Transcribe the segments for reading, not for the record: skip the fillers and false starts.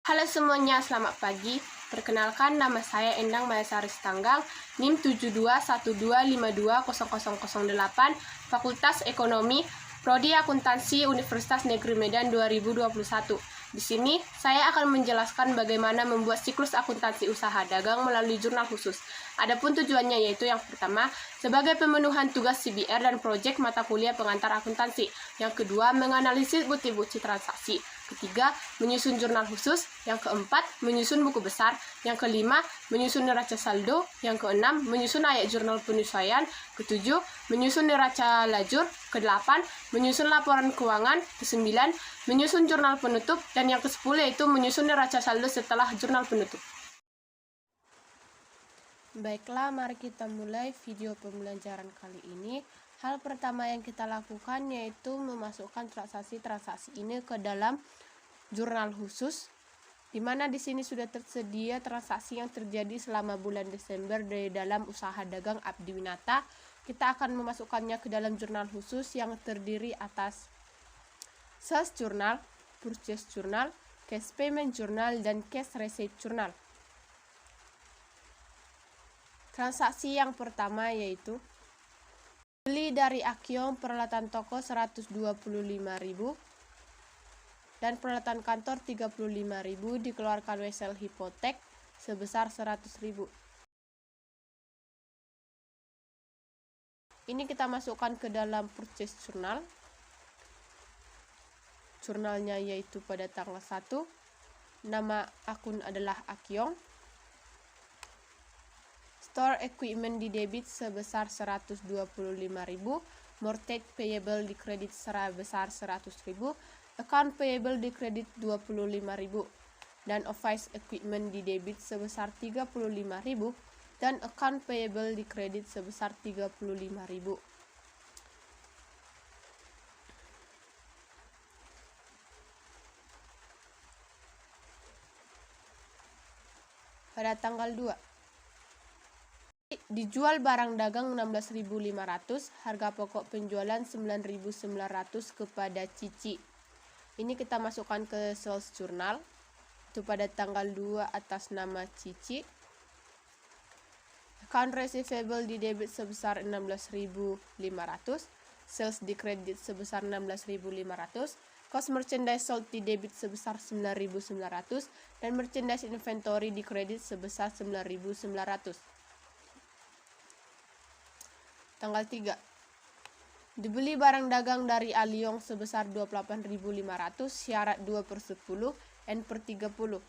Halo semuanya, selamat pagi. Perkenalkan, nama saya Endang Mayasari Tanggang, NIM 7212520008, Fakultas Ekonomi, Prodi Akuntansi Universitas Negeri Medan 2021. Di sini, saya akan menjelaskan bagaimana membuat siklus akuntansi usaha dagang melalui jurnal khusus. Adapun tujuannya yaitu yang pertama, sebagai pemenuhan tugas CBR dan proyek mata kuliah pengantar akuntansi. Yang kedua, menganalisis bukti-bukti transaksi. Ketiga, menyusun jurnal khusus. Yang keempat, menyusun buku besar. Yang kelima, menyusun neraca saldo. Yang keenam, menyusun ayat jurnal penyesuaian. Ketujuh, menyusun neraca lajur. Kedelapan, menyusun laporan keuangan. Kesembilan, menyusun jurnal penutup. Dan yang kesepuluh yaitu menyusun neraca saldo setelah jurnal penutup. Baiklah, mari kita mulai video pembelajaran kali ini. Hal pertama yang kita lakukan yaitu memasukkan transaksi-transaksi ini ke dalam jurnal khusus, di mana di sini sudah tersedia transaksi yang terjadi selama bulan Desember dari dalam usaha dagang Abdi Winata. Kita akan memasukkannya ke dalam jurnal khusus yang terdiri atas sales journal, purchase journal, cash payment journal, dan cash receipt journal. Transaksi yang pertama yaitu beli dari Akyong peralatan toko 125.000 dan peralatan kantor 35.000, dikeluarkan wesel hipotek sebesar 100.000. Ini kita masukkan ke dalam purchase journal. Jurnalnya yaitu pada tanggal 1. Nama akun adalah Akyong. Store equipment di debit sebesar 125.000, mortgage payable di kredit sebesar 100.000, account payable di kredit 25.000, dan office equipment di debit sebesar 35.000, dan account payable di kredit sebesar 35.000. Pada tanggal 2. Dijual barang dagang 16.500, harga pokok penjualan 9.900 kepada Cici. Ini kita masukkan ke sales journal. Itu pada tanggal 2 atas nama Cici. Account receivable di debit sebesar 16.500, sales di kredit sebesar 16.500, cost merchandise sold di debit sebesar 9.900, dan merchandise inventory di kredit sebesar 9.900. Tanggal 3. Dibeli barang dagang dari Aliong sebesar 28.500, syarat 2/10, N/30.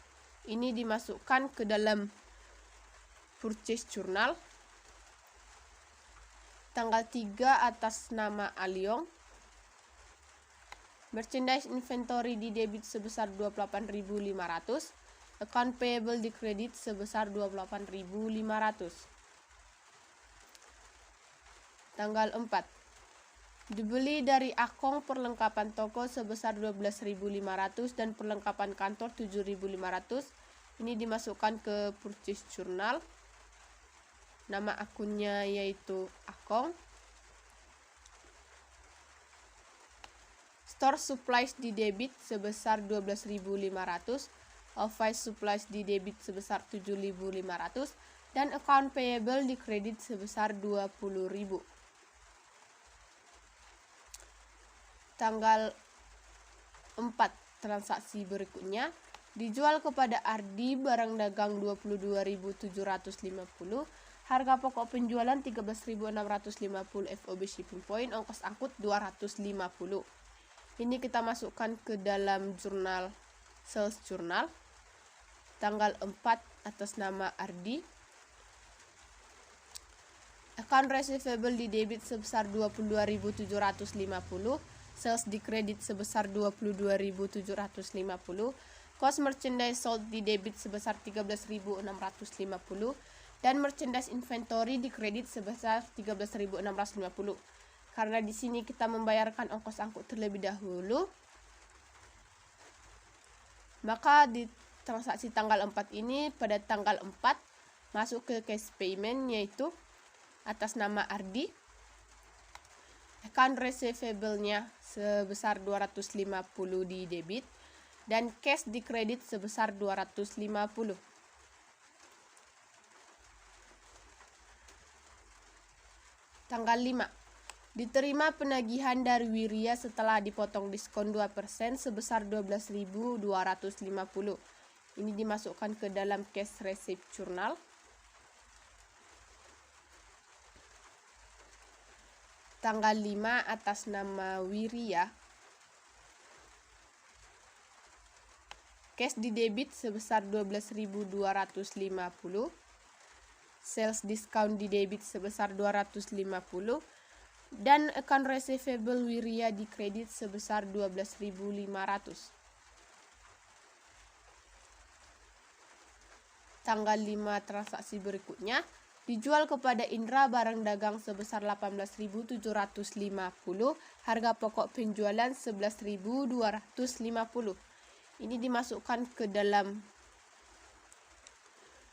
Ini dimasukkan ke dalam purchase journal. Tanggal 3 atas nama Aliong. Merchandise inventory di debit sebesar 28.500, account payable di kredit sebesar 28.500. Tanggal 4. Dibeli dari Akong perlengkapan toko sebesar 12.500 dan perlengkapan kantor 7.500. Ini dimasukkan ke purchase journal. Nama akunnya yaitu Akong. Store supplies di debit sebesar 12.500, office supplies di debit sebesar 7.500, dan account payable di kredit sebesar 20.000. Tanggal 4, transaksi berikutnya, dijual kepada Ardi barang dagang 22.750, harga pokok penjualan 13.650, FOB shipping point, ongkos angkut 250. Ini kita masukkan ke dalam jurnal sales journal. Tanggal 4 atas nama Ardi. Account receivable di debit sebesar 22.750, sales di kredit sebesar 22.750, cost merchandise sold di debit sebesar 13.650, dan merchandise inventory di kredit sebesar 13.650. Karena di sini kita membayarkan ongkos angkut terlebih dahulu, maka di transaksi tanggal 4 ini pada tanggal 4 masuk ke cash payment yaitu atas nama Ardi. Account receivable-nya sebesar 250 di debit, dan cash di kredit sebesar 250. Tanggal 5. Diterima penagihan dari Wirya setelah dipotong diskon 2% sebesar 12.250. Ini dimasukkan ke dalam cash receipt journal. Tanggal 5 atas nama Wirya. Cash di debit sebesar 12.250. Sales discount di debit sebesar 250 dan account receivable Wirya di kredit sebesar 12.500. Tanggal 5 transaksi berikutnya, dijual kepada Indra barang dagang sebesar 18.750, harga pokok penjualan 11.250. Ini dimasukkan ke dalam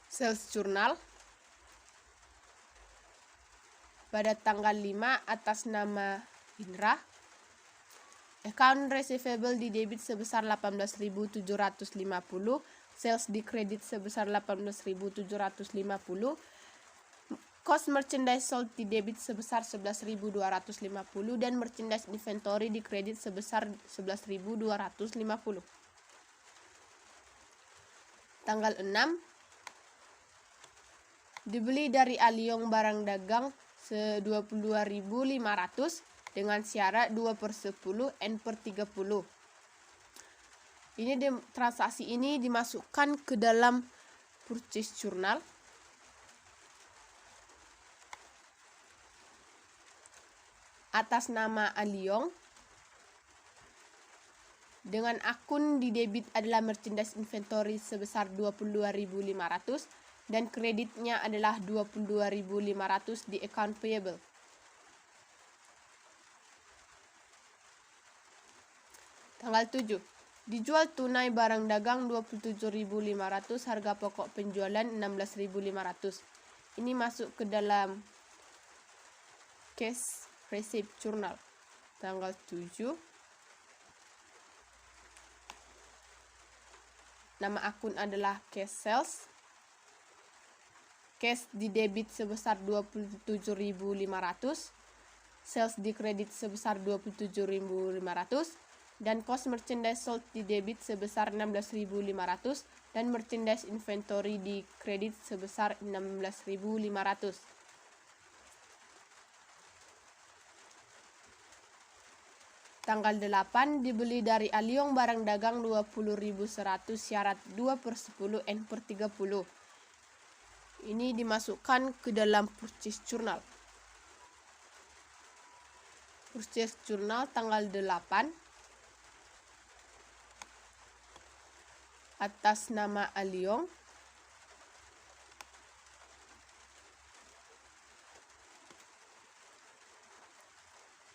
sales journal. Pada tanggal 5 atas nama Indra, account receivable di debit sebesar 18.750, sales di kredit sebesar 18.750, cost merchandise sold di debit sebesar 11.250 dan merchandise inventory di kredit sebesar 11.250. Tanggal 6, dibeli dari Aliong barang dagang 22.500 dengan syarat 2/10 N/30. Transaksi ini dimasukkan ke dalam purchase journal. Atas nama Aliong, dengan akun di debit adalah merchandise inventory sebesar 22.500 dan kreditnya adalah 22.500 di account payable. Tanggal 7. Dijual tunai barang dagang 27.500, harga pokok penjualan 16.500. Ini masuk ke dalam cash receipt journal. Tanggal 7. Nama akun adalah cash sales. Cash di debit sebesar 27.500. Sales di kredit sebesar 27.500. Dan cost merchandise sold di debit sebesar 16.500 dan merchandise inventory di kredit sebesar 16.500. Tanggal 8, dibeli dari Aliong barang dagang 20.100, syarat 2/10 N/30. Ini dimasukkan ke dalam purchase journal. Purchase journal tanggal 8 atas nama Aliong.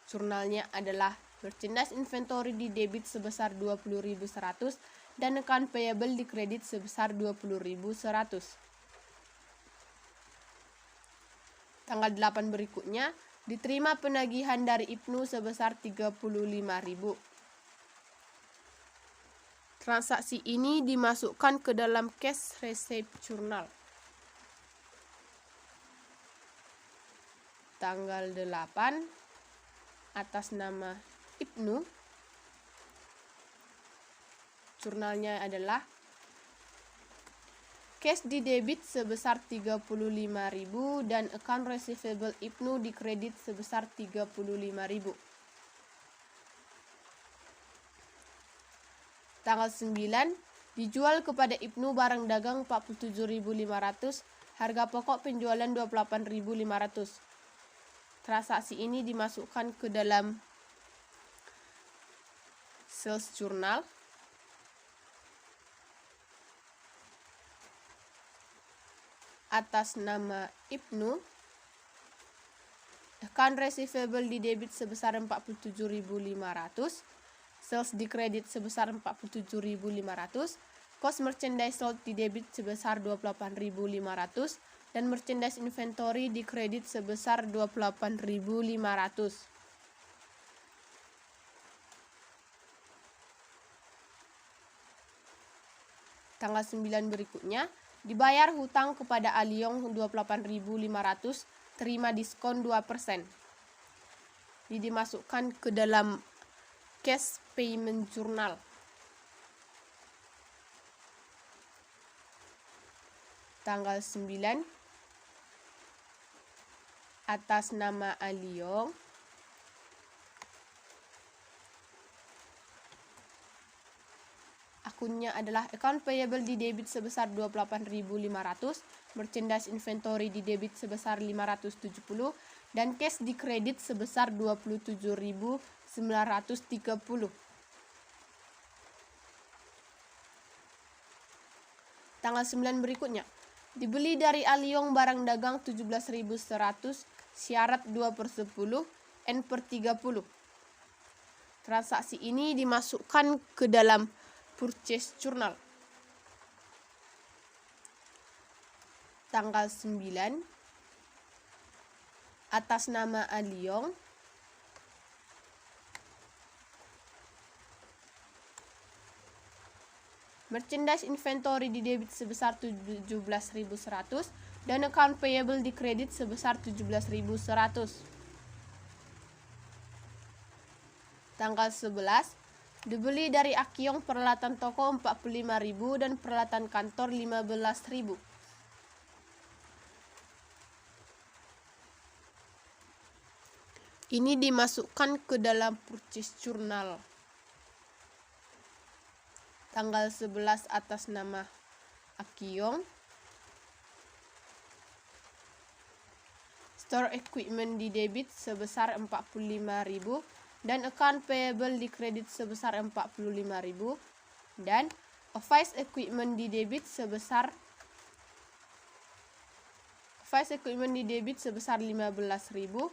Jurnalnya adalah merchandise inventory di debit sebesar 20.100 dan account payable di kredit sebesar 20.100. Tanggal 8 berikutnya, diterima penagihan dari Ibnu sebesar 35.000. Transaksi ini dimasukkan ke dalam cash receipt journal. Tanggal 8 atas nama Ibnu. Jurnalnya adalah cash di debit sebesar 35.000 dan account receivable Ibnu di kredit sebesar 35.000. Tanggal 9, dijual kepada Ibnu barang dagang 47.500, harga pokok penjualan 28.500. Transaksi ini dimasukkan ke dalam sales journal. Atas nama Ibnu, account receivable di debit sebesar 47.500, sales di kredit sebesar 47.500, cost merchandise sold di debit sebesar 28.500 dan merchandise inventory di kredit sebesar 28.500. Tanggal 9 berikutnya, dibayar hutang kepada Aliong 28.500, terima diskon 2%. Ini dimasukkan ke dalam cash payment journal. Tanggal 9, atas nama Aliong, akunnya adalah account payable di debit sebesar 28.500, merchandise inventory di debit sebesar 570, dan cash di kredit sebesar 27.930. Tanggal 9 berikutnya, dibeli dari Aliong barang dagang 17.100, syarat 2/10, N/30. Transaksi ini dimasukkan ke dalam purchase journal. Tanggal 9, atas nama Aliong, merchandise inventory di debit sebesar 17.100 dan account payable di kredit sebesar 17.100. Tanggal 11, dibeli dari Akiong peralatan toko 45.000 dan peralatan kantor 15.000. Ini dimasukkan ke dalam purchase journal. Tanggal 11 atas nama Akiong, store equipment di debit sebesar 45.000 dan account payable di kredit sebesar 45.000 dan office equipment di debit sebesar 15.000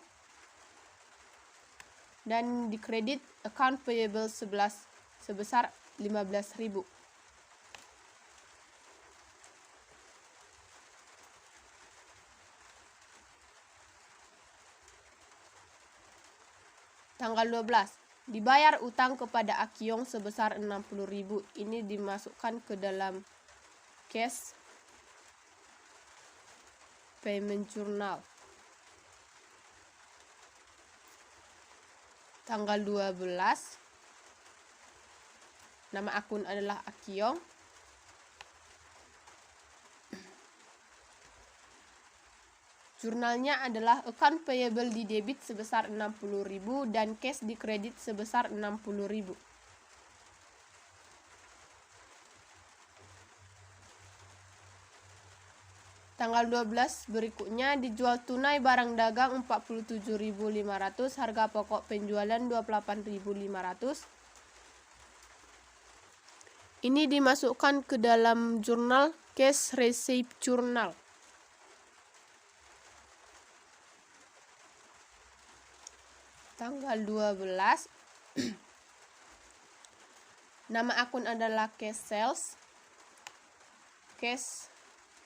dan di kredit account payable sebesar 15.000. Tanggal 12, dibayar utang kepada Akiong sebesar 60.000. Ini dimasukkan ke dalam cash payment journal. Tanggal 12, nama akun adalah Akiong. Jurnalnya adalah account payable di debit sebesar 60.000 dan cash di kredit sebesar 60.000. Tanggal 12 berikutnya, dijual tunai barang dagang 47.500, harga pokok penjualan 28.500. Ini dimasukkan ke dalam jurnal cash receipt journal. Tanggal 12, nama akun adalah cash sales, cash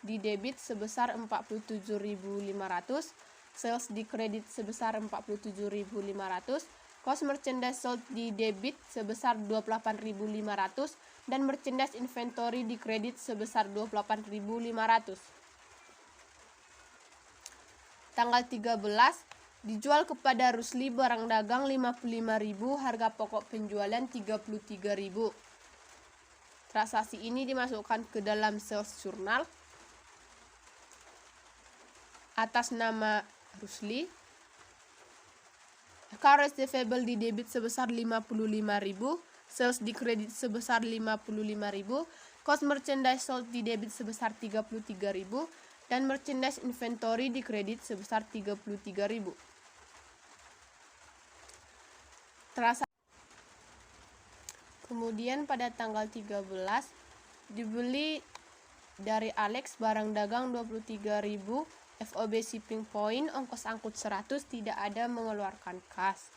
di debit sebesar 47.500, sales di kredit sebesar 47.500, cost merchandise sold di debit sebesar 28.500 dan merchandise inventory di kredit sebesar 28.500. Tanggal 13, dijual kepada Rusli barang dagang 55.000, harga pokok penjualan 33.000. Transaksi ini dimasukkan ke dalam sales journal atas nama Rusli. Account receivable di debit sebesar 55.000, sales di kredit sebesar 55.000, cost merchandise sold di debit sebesar 33.000 dan merchandise inventory di kredit sebesar 33.000. Kemudian pada tanggal 13, dibeli dari Alex barang dagang 23.000, FOB shipping point, ongkos angkut 100, tidak ada mengeluarkan kas.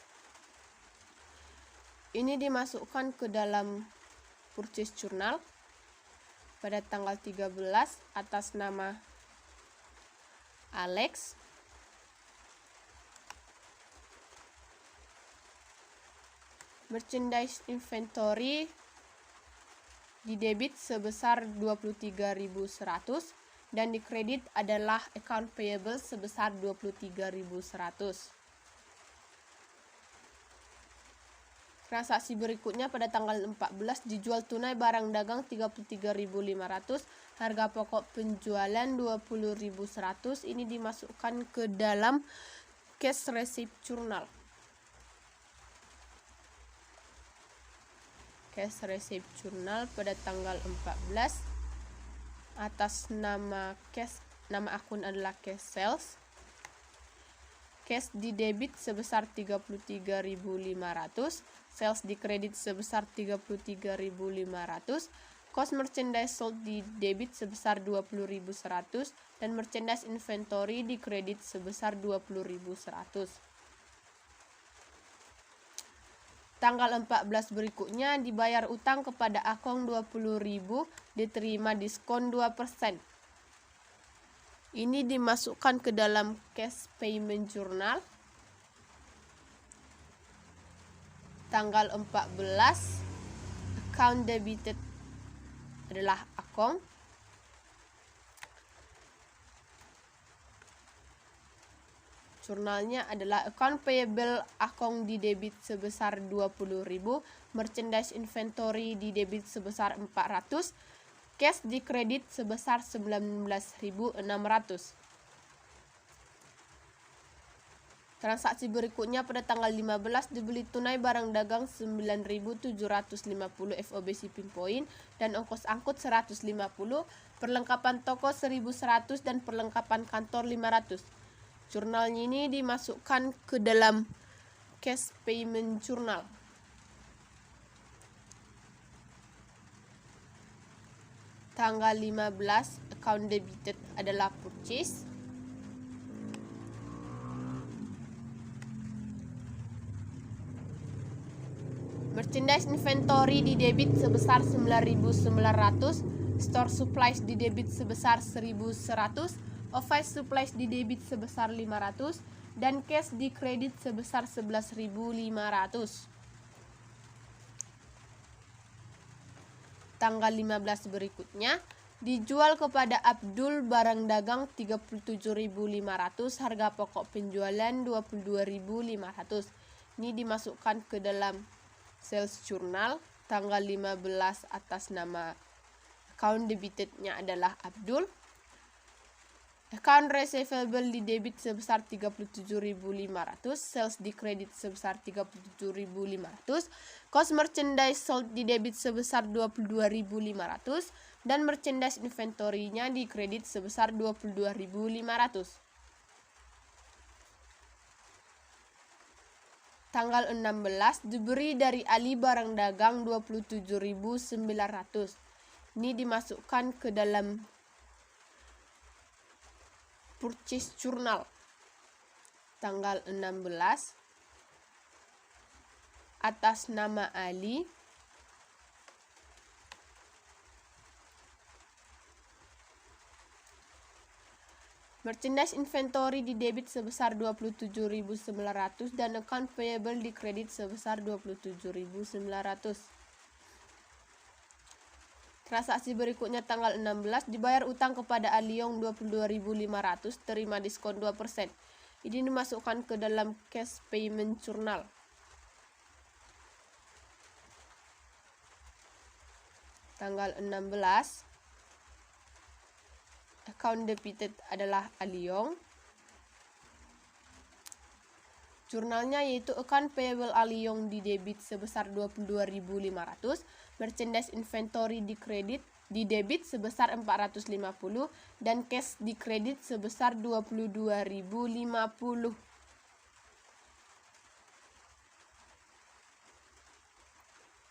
Ini dimasukkan ke dalam purchase journal pada tanggal 13 atas nama Alex. Merchandise inventory di debit sebesar 23.100 dan di kredit adalah account payable sebesar 23.100. Transaksi berikutnya pada tanggal 14 dijual tunai barang dagang 33.500, harga pokok penjualan 20.100. Ini dimasukkan ke dalam cash receipt journal. Cash receipt journal pada tanggal 14 atas nama akun adalah cash sales. Cash di debit sebesar 33.500, sales di kredit sebesar 33.500, cost merchandise sold di debit sebesar 20.100 dan merchandise inventory di kredit sebesar 20.100. Tanggal 14 berikutnya dibayar utang kepada Akong 20.000, diterima diskon 2%. Ini dimasukkan ke dalam cash payment journal. Tanggal 14 account debited adalah Akong. Jurnalnya adalah account payable Akong di debit sebesar 20.000, merchandise inventory di debit sebesar 400, cash di kredit sebesar 19.600. Transaksi berikutnya pada tanggal 15 dibeli tunai barang dagang 9.750 FOB shipping point dan ongkos angkut 150, perlengkapan toko 1.100 dan perlengkapan kantor 500. Jurnalnya ini dimasukkan ke dalam cash payment journal. Tanggal 15 account debited adalah purchase. Merchandise inventory di debit sebesar 9.900, store supplies di debit sebesar 1.100, office supplies di debit sebesar 500 dan cash di kredit sebesar 11.500. Tanggal 15 berikutnya dijual kepada Abdul barang dagang 37.500, harga pokok penjualan 22.500. Ini dimasukkan ke dalam sales journal. Tanggal 15 atas nama account debitednya adalah Abdul. Account receivable di debit sebesar 37.500, sales di kredit sebesar 37.500, cost merchandise sold di debit sebesar 22.500 dan merchandise inventory-nya di kredit sebesar 22.500. Tanggal 16 diberi dari Ali barang dagang 27.900. Ini dimasukkan ke dalam purchase journal. Tanggal 16 atas nama Ali, merchandise inventory di debit sebesar 27.900 dan account payable di kredit sebesar 27.900. Transaksi berikutnya tanggal 16 dibayar utang kepada Aliong 22.500, terima diskon 2%. Ini dimasukkan ke dalam cash payment journal. Tanggal 16 account debited adalah Aliong. Jurnalnya yaitu account payable Aliong di debit sebesar 22.500, merchandise inventory di kredit di debit sebesar 450 dan cash di kredit sebesar 22.050.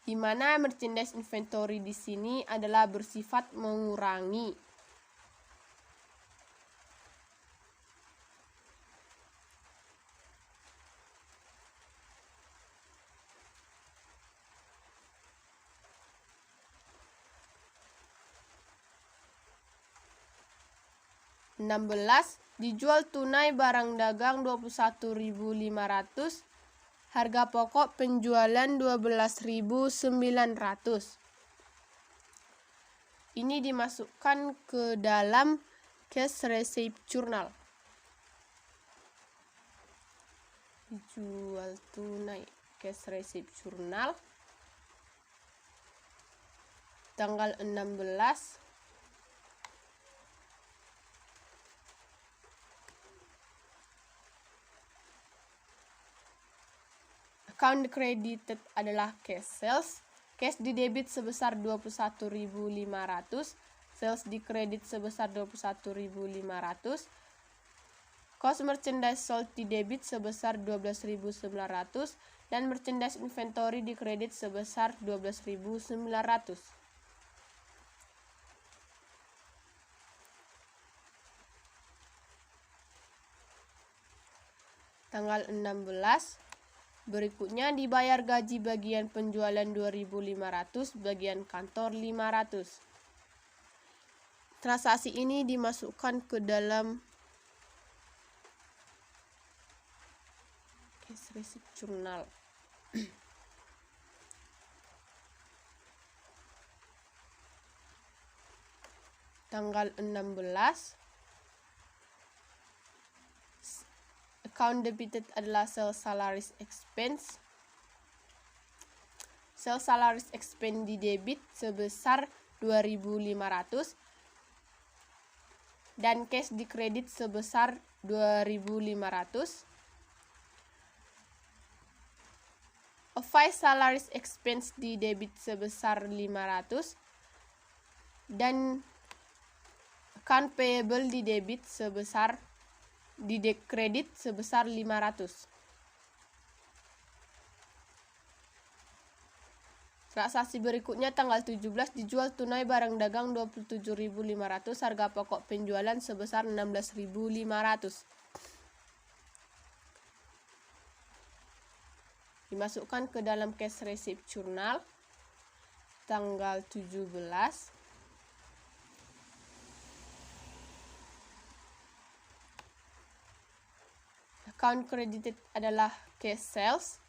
Di mana merchandise inventory di sini adalah bersifat mengurangi. Dijual tunai barang dagang 21.500, harga pokok penjualan 12.900. ini dimasukkan ke dalam cash receipt journal. Jual tunai cash receipt journal tanggal 16 account credited adalah cash sales, cash di debit sebesar 21.500, sales di kredit sebesar 21.500, cost merchandise sold di debit sebesar 12.900 dan merchandise inventory di kredit sebesar 12.900. Tanggal 16 berikutnya dibayar gaji bagian penjualan 2.500, bagian kantor 500. Transaksi ini dimasukkan ke dalam cash receipt journal. Tanggal 16 account debited adalah sales salaries expense. Sales salaries expense di debit sebesar 2.500 dan cash di kredit sebesar 2.500. Office salaries expense di debit sebesar 500 dan account payable di debit sebesar di kredit sebesar 500. Transaksi berikutnya tanggal 17 dijual tunai barang dagang 27.500, harga pokok penjualan sebesar 16.500. Dimasukkan ke dalam cash receipt journal tanggal 17. Account credited adalah cash sales,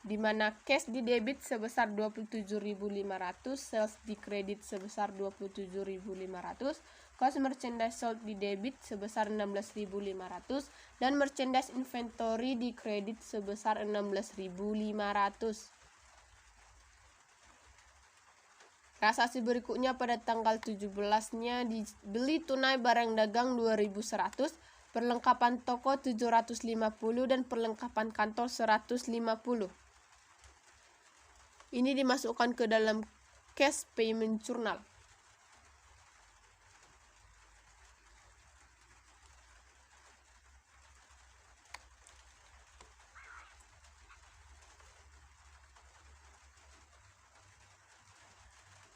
di mana cash di debit sebesar 27.500, sales di kredit sebesar 27.500, cost merchandise sold di debit sebesar 16.500 dan merchandise inventory di kredit sebesar 16.500. Transaksi berikutnya pada tanggal 17-nya dibeli tunai barang dagang 2.100, perlengkapan toko 750 dan perlengkapan kantor 150. Ini dimasukkan ke dalam cash payment journal.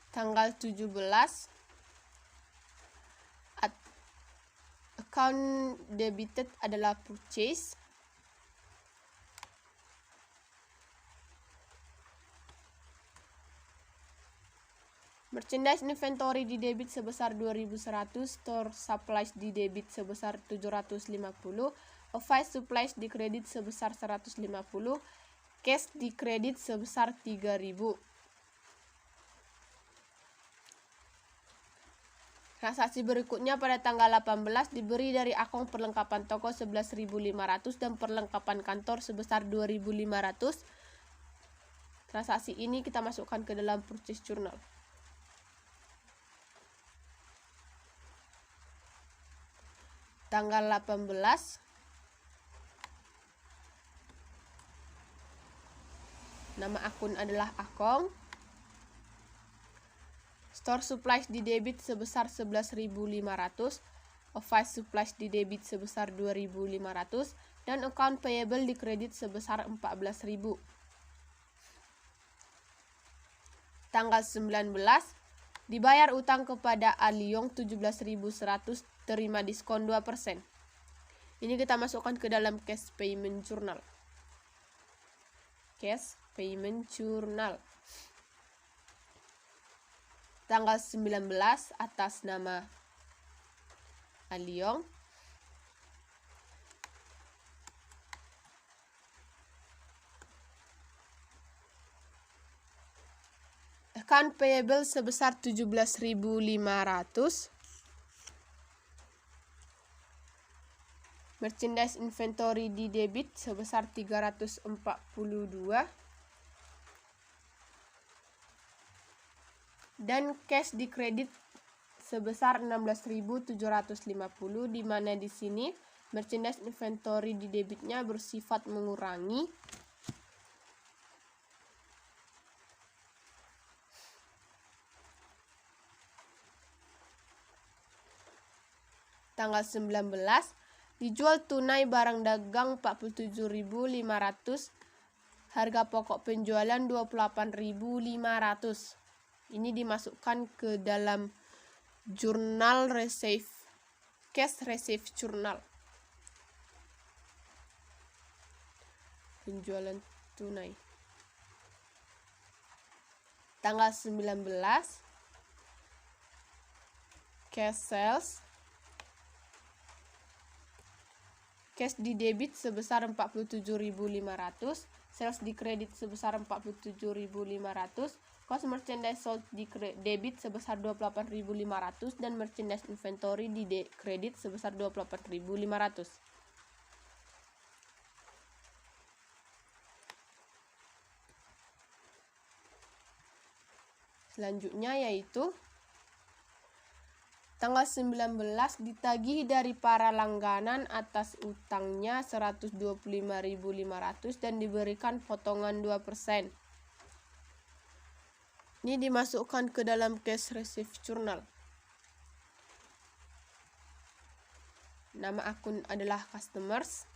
Tanggal 17 account debited adalah purchase. Merchandise inventory di debit sebesar 2.100, store supplies di debit sebesar 750, office supplies di kredit sebesar 150, cash di kredit sebesar 3.000. Transaksi berikutnya pada tanggal 18 diberi dari akun perlengkapan toko 11.500 dan perlengkapan kantor sebesar 2.500. Transaksi ini kita masukkan ke dalam purchase journal. Tanggal 18 nama akun adalah Akong. Store supplies di debit sebesar 11.500, office supplies di debit sebesar 2.500 dan account payable di kredit sebesar 14.000. Tanggal 19 dibayar utang kepada Aliong 17.100, terima diskon 2%. Ini kita masukkan ke dalam cash payment journal. Cash payment journal. Tanggal 19 atas nama Aliong. Account payable sebesar 17.500. Merchandise inventory di debit sebesar 342. Dan cash di kredit sebesar 16.750, di mana di sini merchandise inventory di debitnya bersifat mengurangi. Tanggal 19 dijual tunai barang dagang 47.500, harga pokok penjualan 28.500. Ini dimasukkan ke dalam jurnal receive, cash receive journal. Penjualan tunai. Tanggal 19 cash sales. Cash di debit sebesar 47.500, sales di kredit sebesar 47.500, cost merchandise sold di debit sebesar 28.500 dan merchandise inventory di kredit sebesar 28.500. Selanjutnya yaitu tanggal 19 ditagih dari para langganan atas utangnya 125.500 dan diberikan potongan 2%. Ini dimasukkan ke dalam cash receive journal. Nama akun adalah customers.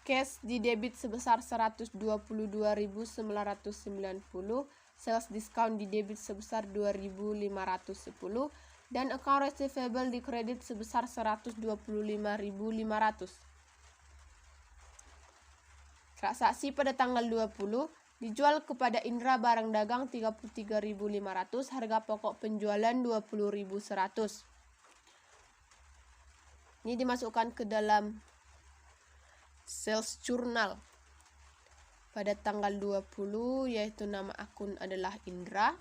Cash di debit sebesar 122.990, sales discount di debit sebesar 2.510, dan account receivable di kredit sebesar 125.500. Transaksi pada tanggal 20 dijual kepada Indra barang dagang 33.500, harga pokok penjualan 20.100. Ini dimasukkan ke dalam sales journal pada tanggal 20, yaitu nama akun adalah Indra,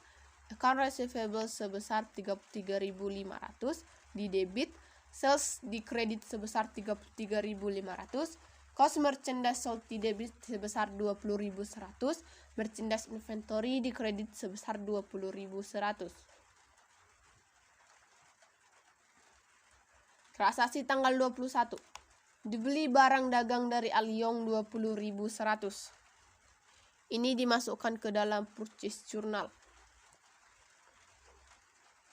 account receivable sebesar 33.500 di debit, sales di kredit sebesar 33.500, cost merchandise sold di debit sebesar 20.100, merchandise inventory di kredit sebesar 20.100. Transaksi tanggal 21. Dibeli barang dagang dari Aliyong 20.100. Ini dimasukkan ke dalam purchase journal.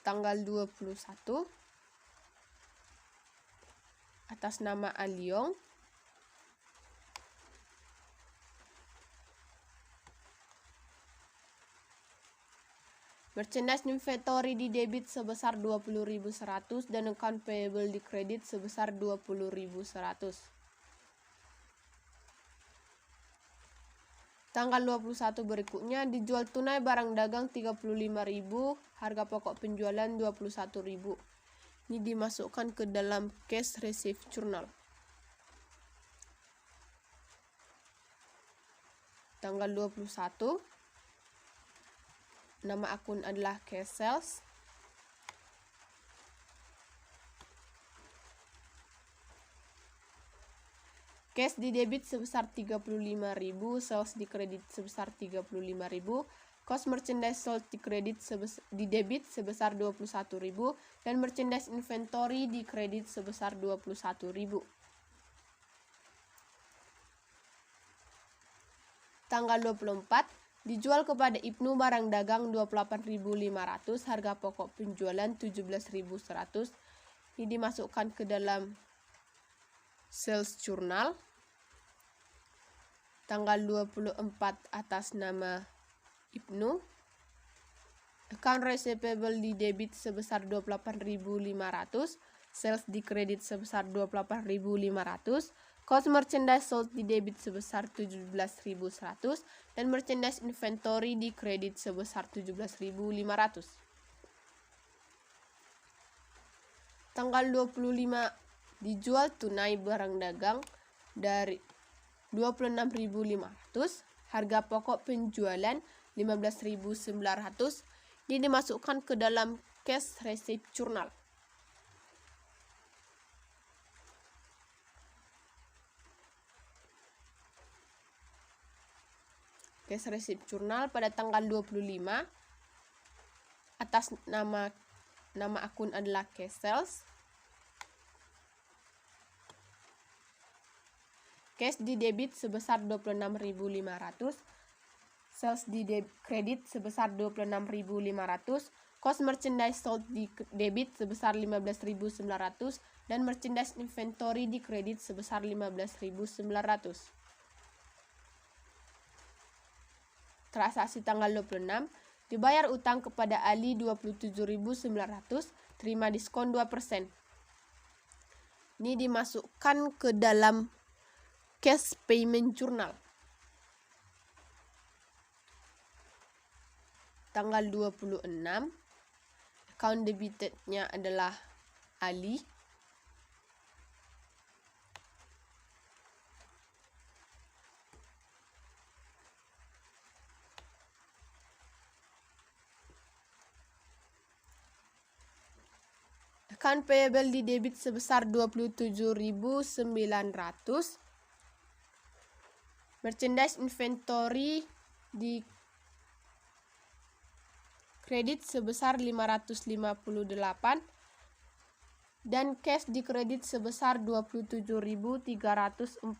Tanggal 21 atas nama Aliyong. Merchandise inventory di debit sebesar 20.100 dan account payable di kredit sebesar 20.100. Tanggal 21 berikutnya dijual tunai barang dagang 35.000, harga pokok penjualan 21.000. Ini dimasukkan ke dalam cash receive journal. Tanggal 21 nama akun adalah cash sales. Cash di debit sebesar 35.000, sales di kredit sebesar 35.000, cost merchandise sold di kredit di debit sebesar 21.000 dan merchandise inventory di kredit sebesar 21.000. Tanggal 24 dijual kepada Ibnu barang dagang 28.500, harga pokok penjualan 17.100. Ini dimasukkan ke dalam sales journal. Tanggal 24 atas nama Ibnu. Account receivable di debit sebesar 28.500, sales di kredit sebesar 28.500. Cost merchandise sold di debit sebesar 17.100 dan merchandise inventory di kredit sebesar 17.500. Tanggal 25 dijual tunai barang dagang dari 26.500, harga pokok penjualan 15.900. Ini dimasukkan ke dalam cash receipt journal. Cash receipt journal pada tanggal 25 atas nama akun adalah cash sales. Cash di debit sebesar 26.500, sales di kredit sebesar 26.500, cost merchandise sold di debit sebesar 15.900 dan merchandise inventory di kredit sebesar 15.900. Transaksi tanggal 26, dibayar utang kepada Ali 27.900, terima diskon 2%. Ini dimasukkan ke dalam cash payment journal. Tanggal 26, account debited-nya adalah Ali. Account payable di debit sebesar 27.900. Merchandise inventory di kredit sebesar 558 dan cash di kredit sebesar 27.342.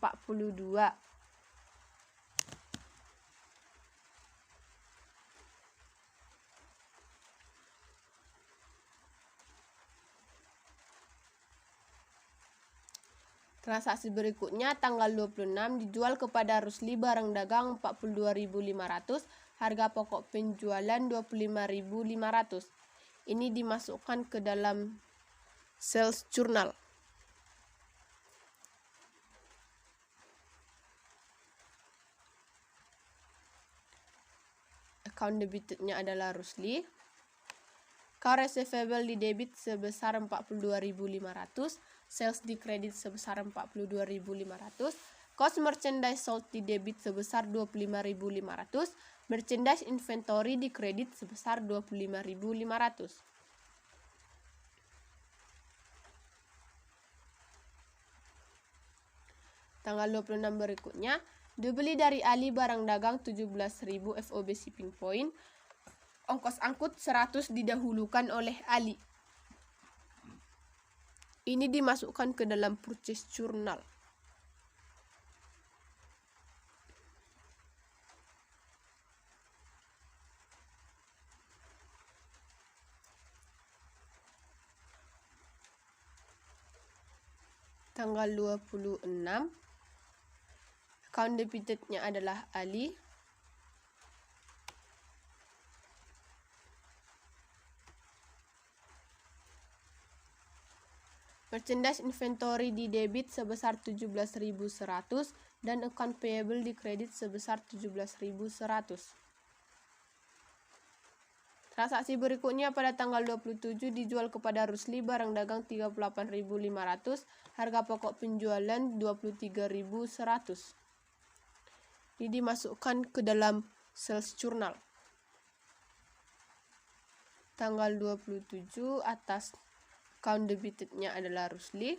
Transaksi berikutnya tanggal 26 dijual kepada Rusli barang dagang 42.500, harga pokok penjualan 25.500. Ini dimasukkan ke dalam sales journal. Account debited-nya adalah Rusli. Account receivable di debit sebesar 42.500. Sales di kredit sebesar 42.500, cost merchandise sold di debit sebesar 25.500, merchandise inventory di kredit sebesar 25.500. Tanggal 26 berikutnya, dibeli dari Ali barang dagang 17.000 FOB shipping point, ongkos angkut 100 didahulukan oleh Ali. Ini dimasukkan ke dalam purchase journal. Tanggal 26, account debited-nya adalah Ali. Merchandise inventory di debit sebesar 17.100 dan account payable di kredit sebesar 17.100. Transaksi berikutnya pada tanggal 27 dijual kepada Rusli barang dagang 38.500, harga pokok penjualan 23.100. Ini dimasukkan ke dalam sales journal. Tanggal 27 atas account debited-nya adalah Rusli.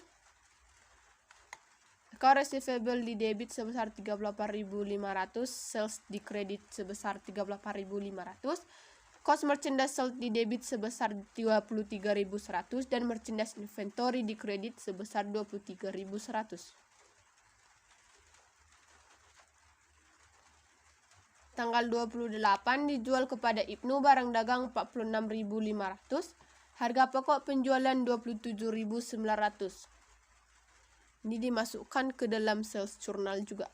Account receivable di debit sebesar 38.500, sales di kredit sebesar 38.500, cost merchandise sold di debit sebesar 23.100 dan merchandise inventory di kredit sebesar 23.100. Tanggal 28 dijual kepada Ibnu barang dagang 46.500, harga pokok penjualan 27.900. Ini dimasukkan ke dalam sales journal juga.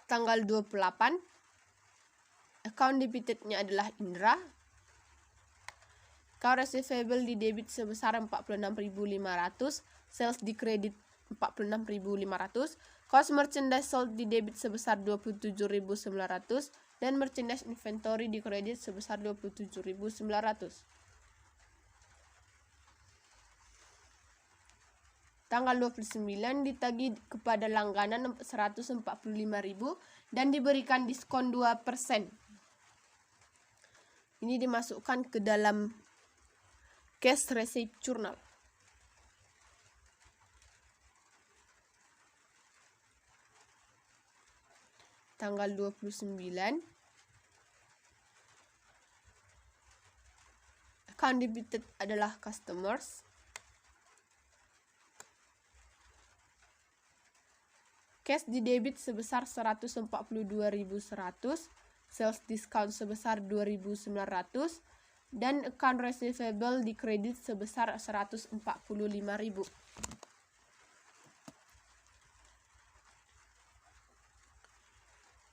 Tanggal 28, account debited-nya adalah Indra. Account receivable di debit sebesar 46.500, sales di kredit 46.500, cost merchandise sold di debit sebesar 27.900 dan merchandise inventory di kredit sebesar 27.900. Tanggal 29 ditagih kepada langganan 145.000 dan diberikan diskon 2%. Ini dimasukkan ke dalam cash receipt journal. Tanggal 29 account debited adalah customers. Cash di debit sebesar 142.100, sales discount sebesar 2.900, dan account receivable di kredit sebesar 145.000.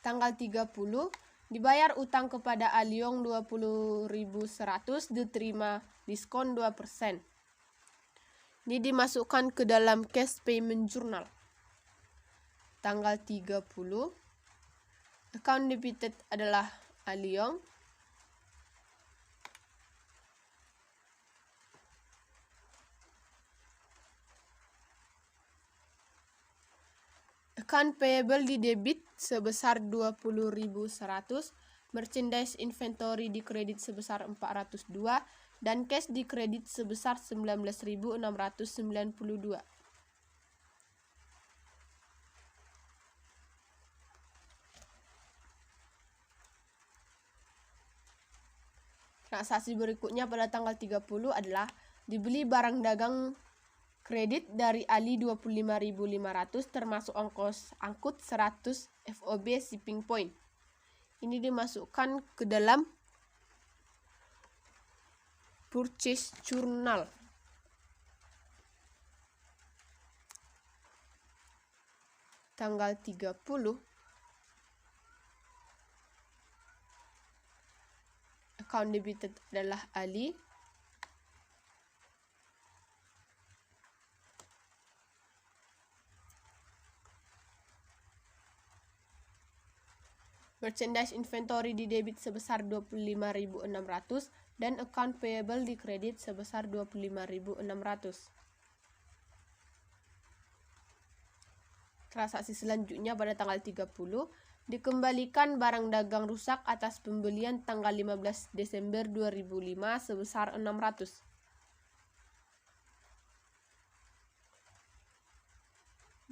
Tanggal 30 dibayar utang kepada Aliong 20.100, diterima diskon 2%. Ini dimasukkan ke dalam cash payment journal. Tanggal 30 account debited adalah Aliong. Account payable di debit sebesar 20.100, merchandise inventory di kredit sebesar 402, dan cash di kredit sebesar 19.692. Transaksi berikutnya pada tanggal 30 adalah dibeli barang dagang kredit dari Ali 25.500 termasuk ongkos angkut 100 FOB shipping point. Ini dimasukkan ke dalam purchase journal. Tanggal 30 account debited adalah Ali. Merchandise inventory di debit sebesar 25.600 dan account payable di kredit sebesar 25.600. Transaksi selanjutnya pada tanggal 30 dikembalikan barang dagang rusak atas pembelian tanggal 15 Desember 2005 sebesar 600.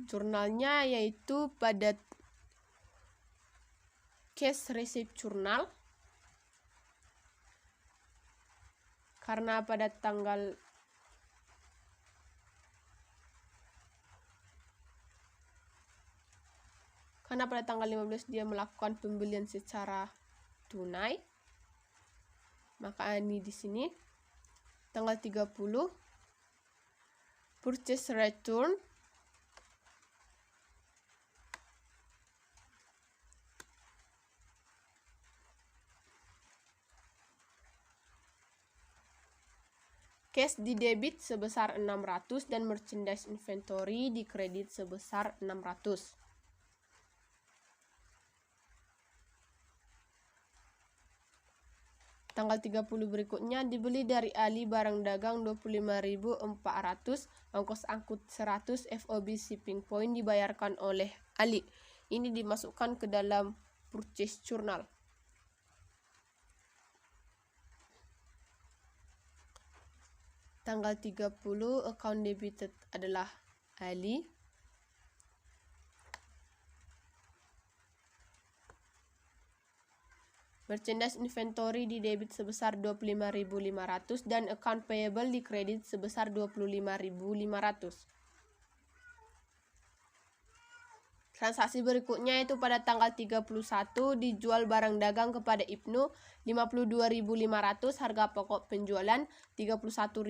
Jurnalnya yaitu pada cash receipt journal, karena pada tanggal pada tanggal 15 dia melakukan pembelian secara tunai, maka ini di sini tanggal 30 purchase return cash di debit sebesar 600 dan merchandise inventory di kredit sebesar 600. Tanggal 30 berikutnya dibeli dari Ali barang dagang 25.400, ongkos angkut 100 FOB shipping point dibayarkan oleh Ali. Ini dimasukkan ke dalam purchase journal. Tanggal 30 account debited adalah Ali. Merchandise inventory di debit sebesar 25.500 dan account payable di kredit sebesar 25.500. Transaksi berikutnya itu pada tanggal 31 dijual barang dagang kepada Ibnu 52.500, harga pokok penjualan 31.500,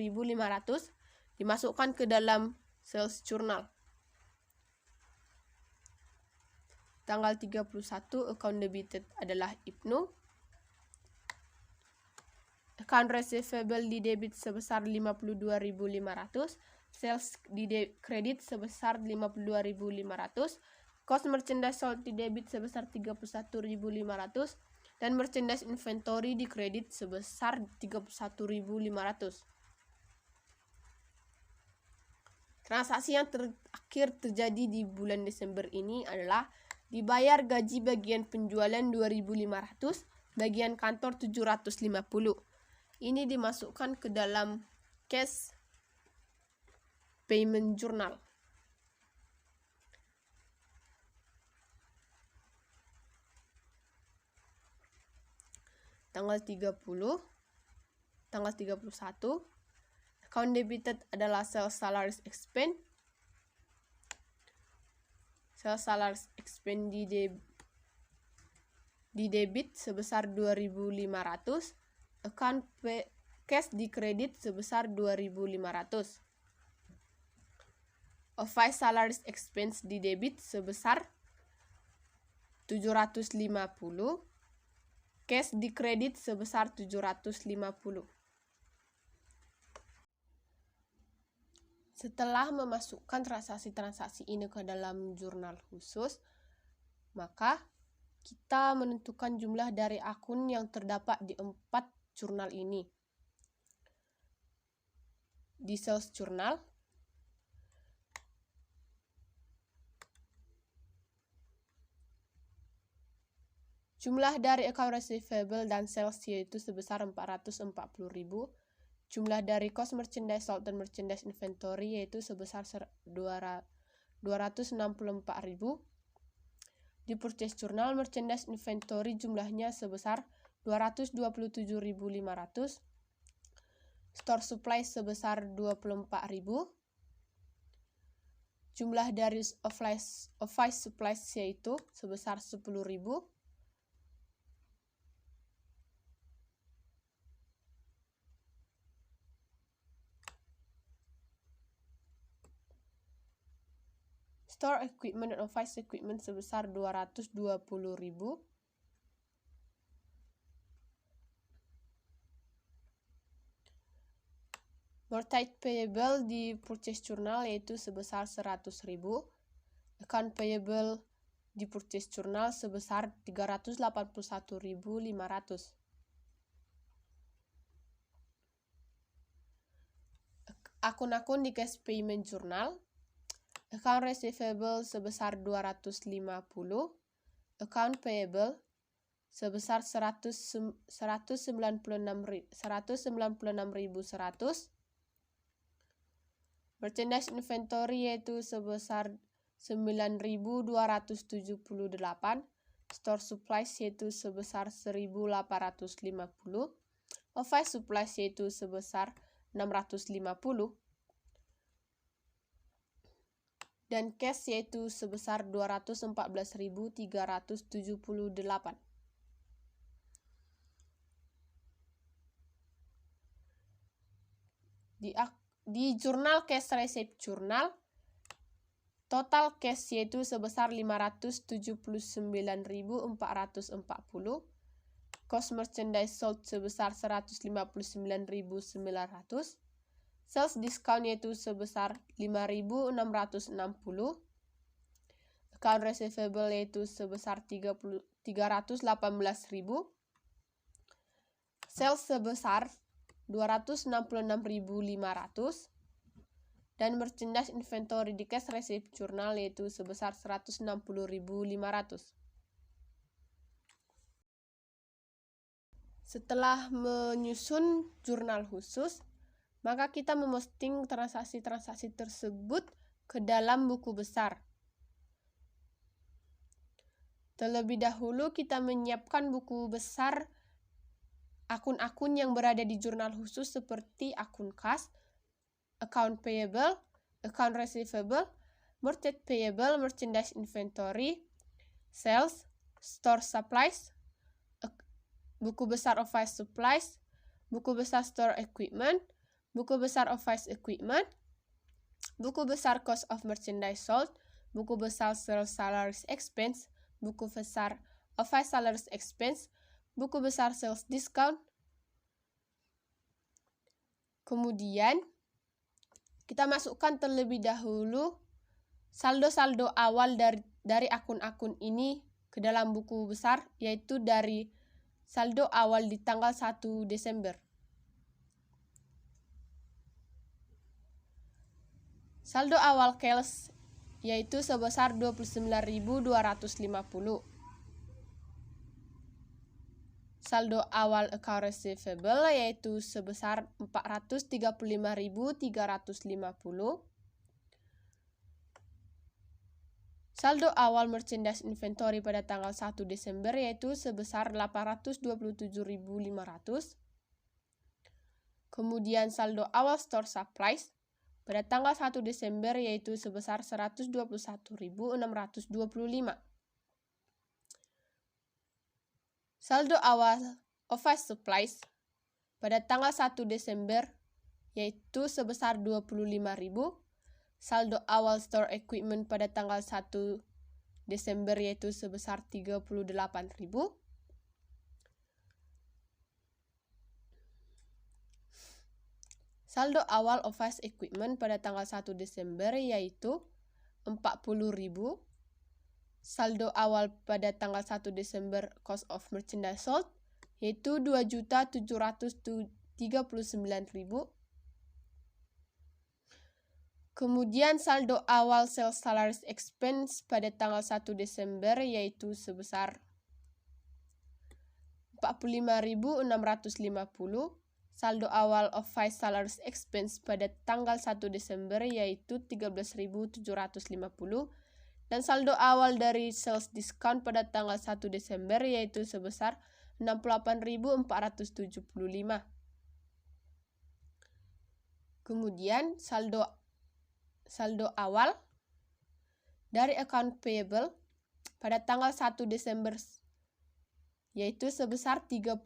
dimasukkan ke dalam sales journal. Tanggal 31 account debited adalah Ibnu. Account receivable di debit sebesar 52.500, sales di kredit sebesar 52.500, cost merchandise sold di debit sebesar 31.500 dan merchandise inventory di kredit sebesar 31.500. Transaksi yang terakhir terjadi di bulan Desember ini adalah dibayar gaji bagian penjualan 2.500, bagian kantor 750. Ini dimasukkan ke dalam cash payment journal. Tanggal 30, tanggal 31, account debited adalah sales salaries expense. Sales salaries expense di debit sebesar 2.500, account cash di kredit sebesar 2.500. Office salaries expense di debit sebesar 750, cash di kredit sebesar 750. Setelah memasukkan transaksi-transaksi ini ke dalam jurnal khusus, maka kita menentukan jumlah dari akun yang terdapat di 4 jurnal ini. Di sales journal, jumlah dari account receivable dan sales yaitu sebesar 440.000. Jumlah dari cost merchandise sold dan merchandise inventory yaitu sebesar 264.000. Di purchase journal, merchandise inventory jumlahnya sebesar 227.500. Store supply sebesar 24.000. Jumlah dari office supplies yaitu sebesar 10.000. Store equipment dan office equipment sebesar 220.000. Mortgage payable di purchase journal yaitu sebesar 100.000. Account payable di purchase journal sebesar 381.500. Akun-akun di cash payment journal, account receivable sebesar 250, account payable sebesar 196.100, merchandise inventory yaitu sebesar 9.278, store supplies yaitu sebesar 1.850, office supplies yaitu sebesar 650, dan cash yaitu sebesar 214.378. Di jurnal cash receipt journal, total cash yaitu sebesar 579.440, cost merchandise sold sebesar 159.900, sales discount yaitu sebesar 5.660, account receivable yaitu sebesar 318.000, sales sebesar 266.500, dan merchandise inventory di cash receipt journal yaitu sebesar 160.500. Setelah menyusun jurnal khusus, maka kita memposting transaksi-transaksi tersebut ke dalam buku besar. Terlebih dahulu kita menyiapkan buku besar akun-akun yang berada di jurnal khusus seperti akun kas, account payable, account receivable, mortgage payable, merchandise inventory, sales, store supplies, buku besar office supplies, buku besar store equipment, buku besar office equipment, buku besar cost of merchandise sold, buku besar sales salaries expense, buku besar office salaries expense, buku besar sales discount. Kemudian kita masukkan terlebih dahulu saldo-saldo awal dari akun-akun ini ke dalam buku besar, yaitu dari saldo awal di tanggal 1 Desember. Saldo awal cash yaitu sebesar 29.250. Saldo awal account receivable yaitu sebesar 435.350. Saldo awal merchandise inventory pada tanggal 1 Desember yaitu sebesar 827.500. Kemudian saldo awal store supplies pada tanggal 1 Desember yaitu sebesar 121.625. Saldo awal office supplies pada tanggal 1 Desember yaitu sebesar 25.000. Saldo awal store equipment pada tanggal 1 Desember yaitu sebesar 38.000. Saldo awal office equipment pada tanggal 1 Desember yaitu 40.000. Saldo awal pada tanggal 1 Desember cost of merchandise sold yaitu 2.739.000. Kemudian saldo awal sales salaries expense pada tanggal 1 Desember yaitu sebesar 45.650. Saldo awal office salaries expense pada tanggal 1 Desember yaitu 13.750. Dan saldo awal dari sales discount pada tanggal 1 Desember yaitu sebesar 68.475. Kemudian saldo awal dari account payable pada tanggal 1 Desember yaitu sebesar 32.000.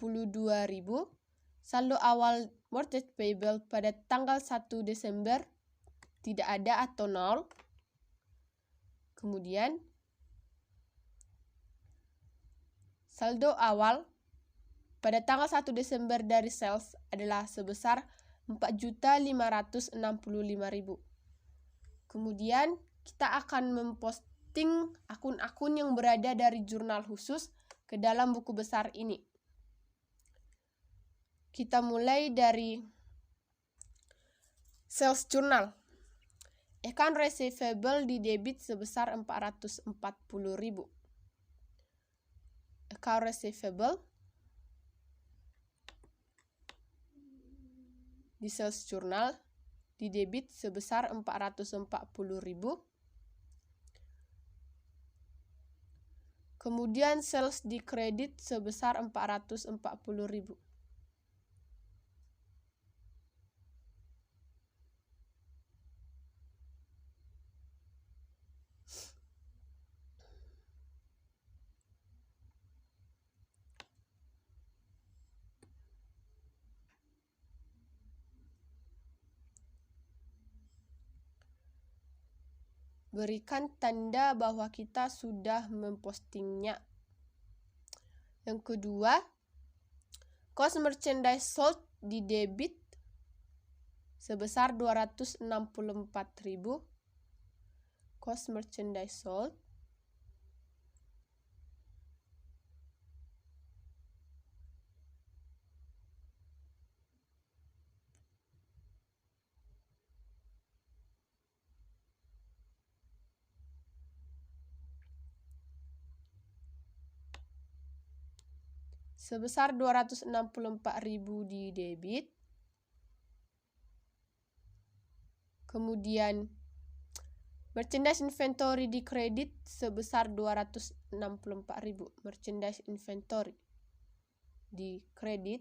Saldo awal mortgage payable pada tanggal 1 Desember tidak ada atau 0. Kemudian saldo awal pada tanggal 1 Desember dari sales adalah sebesar 4.565.000. Kemudian kita akan memposting akun-akun yang berada dari jurnal khusus ke dalam buku besar ini. Kita mulai dari sales journal. Account receivable di debit sebesar 440.000. Account receivable di sales journal di debit sebesar 440.000. Kemudian sales di kredit sebesar 440.000. Berikan tanda bahwa kita sudah mempostingnya. Yang kedua, cost merchandise sold di debit sebesar 264.000. Cost merchandise sold sebesar 264.000 di debit. Kemudian merchandise inventory di kredit sebesar 264.000. Merchandise inventory di kredit.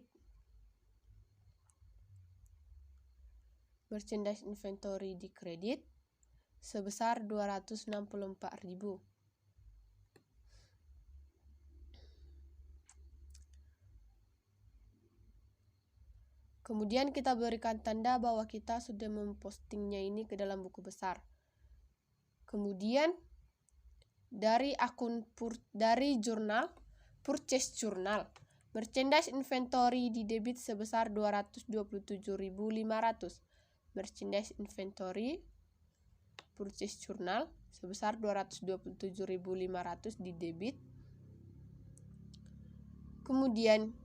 Merchandise inventory di kredit sebesar 264.000. Kemudian kita berikan tanda bahwa kita sudah mempostingnya ini ke dalam buku besar. Kemudian dari jurnal purchase journal, merchandise inventory di debit sebesar 227.500. Merchandise inventory purchase journal sebesar 227.500 di debit. Kemudian,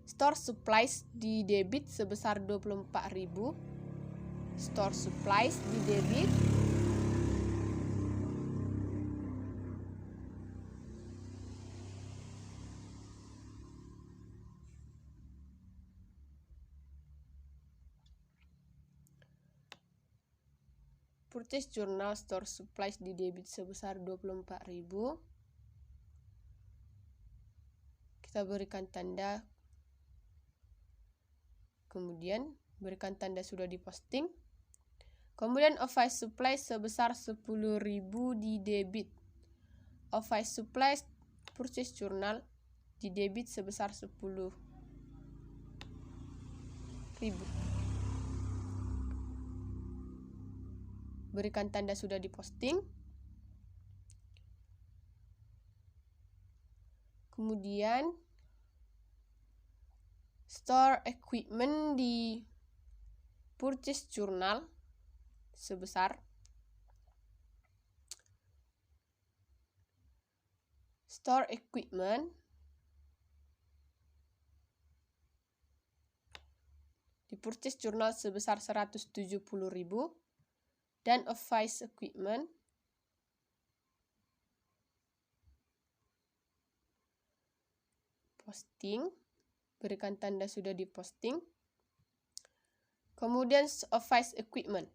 store supplies di debit sebesar 24.000. Store supplies di debit. Purchase journal store supplies di debit sebesar 24.000. Kita berikan tanda, kemudian berikan tanda sudah diposting. Kemudian office supplies sebesar 10.000 di debit. Office supplies purchase journal di debit sebesar 10.000. Berikan tanda sudah diposting. Kemudian store equipment di purchase journal sebesar store equipment di purchase journal sebesar 170.000 dan office equipment posting, berikan tanda sudah diposting. Kemudian office equipment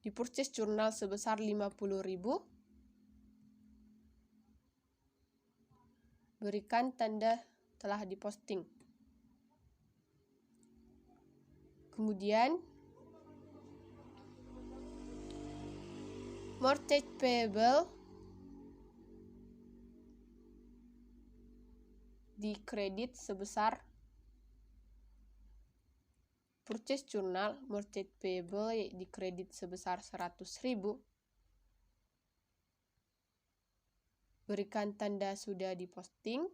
di purchase journal sebesar 50.000, berikan tanda telah diposting. Kemudian mortgage payable di kredit sebesar purchase journal mortgage payable di kredit sebesar 100.000, berikan tanda sudah diposting.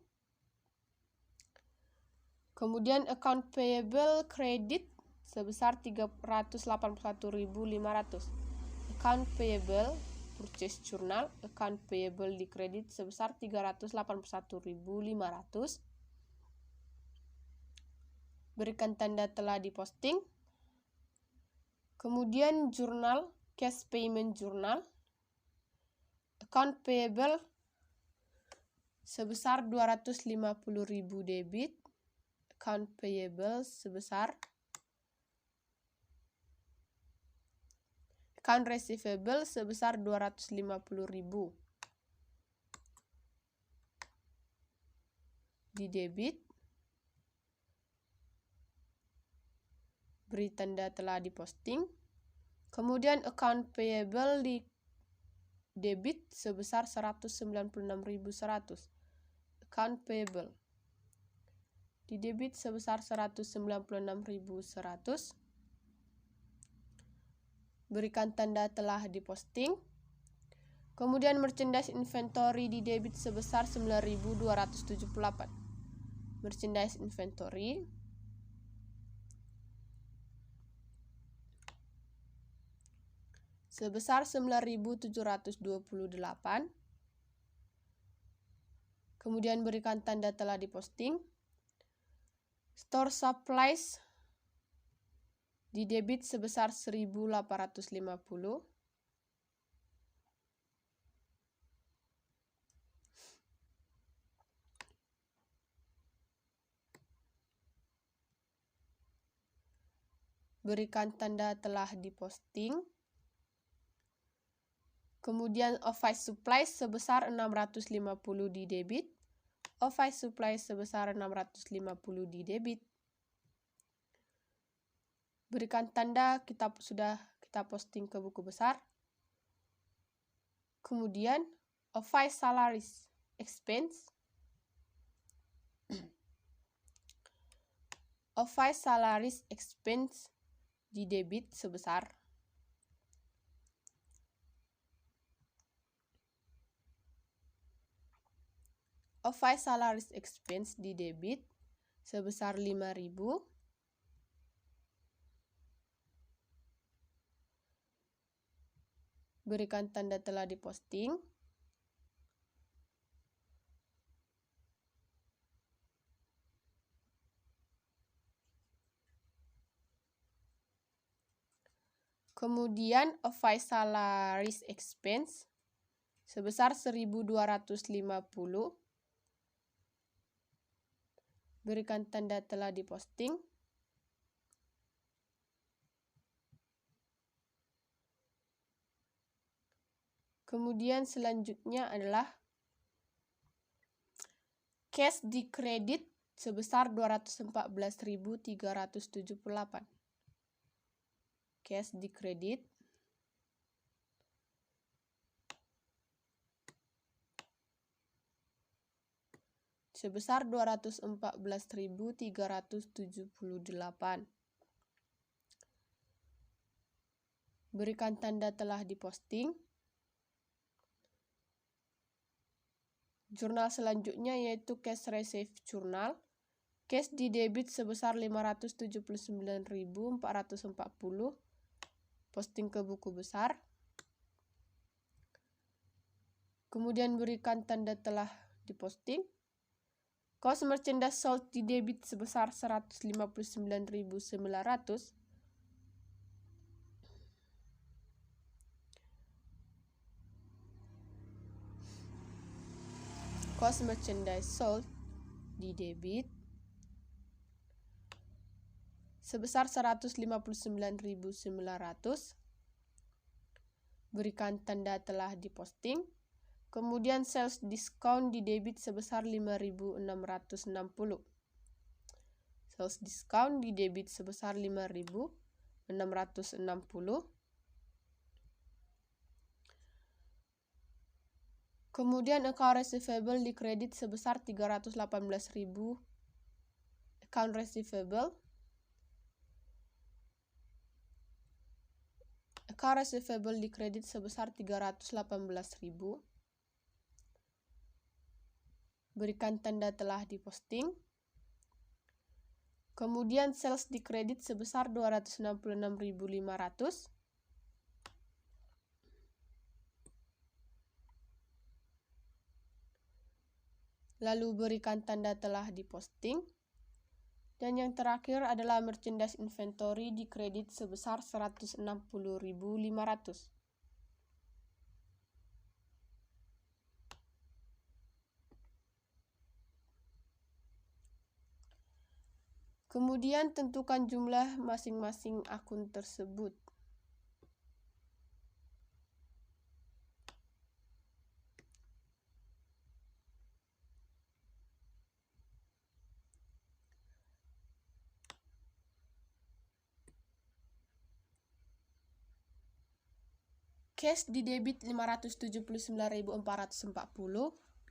Kemudian account payable kredit sebesar 381.500. Account payable purchase journal account payable di kredit sebesar 381.500, berikan tanda telah diposting. Kemudian jurnal cash payment journal account payable sebesar 250.000 debit, account payable sebesar account receivable sebesar 250.000 di debit, beri tanda telah diposting. Kemudian account payable di debit sebesar 196.100. Account payable di debit sebesar 196.100, berikan tanda telah diposting. Kemudian merchandise inventory di debit sebesar 9.278. Merchandise inventory sebesar 9.728. Kemudian berikan tanda telah diposting. Store supplies di debit sebesar 1.850. Berikan tanda telah diposting. Kemudian office supplies sebesar 650 di debit. Office supplies sebesar 650 di debit. Berikan tanda sudah kita posting ke buku besar. Kemudian office salaries expense. Office salaries expense di debit sebesar office salaries expense di debit sebesar 5.000. Berikan tanda telah diposting. Kemudian office salaries expense sebesar 1.250. Berikan tanda telah diposting. Kemudian selanjutnya adalah cash di kredit sebesar 214.378. Cash di kredit sebesar 214.378. Berikan tanda telah diposting. Jurnal selanjutnya yaitu cash receive journal. Cash di debit sebesar 579.440. Posting ke buku besar. Kemudian berikan tanda telah diposting. Cost merchandise sold di debit sebesar 159.900. Cost merchandise sold di debit sebesar 159.900. Berikan tanda telah diposting. Kemudian sales discount di debit sebesar 5.660. Sales discount di debit sebesar 5.660. Kemudian account receivable di kredit sebesar 318.000. Account receivable. Account receivable di kredit sebesar 318.000. Berikan tanda telah diposting. Kemudian sales di kredit sebesar 266.500. Lalu berikan tanda telah diposting. Dan yang terakhir adalah merchandise inventory di kredit sebesar 160.500. Kemudian tentukan jumlah masing-masing akun tersebut. Cash di debit 579.440,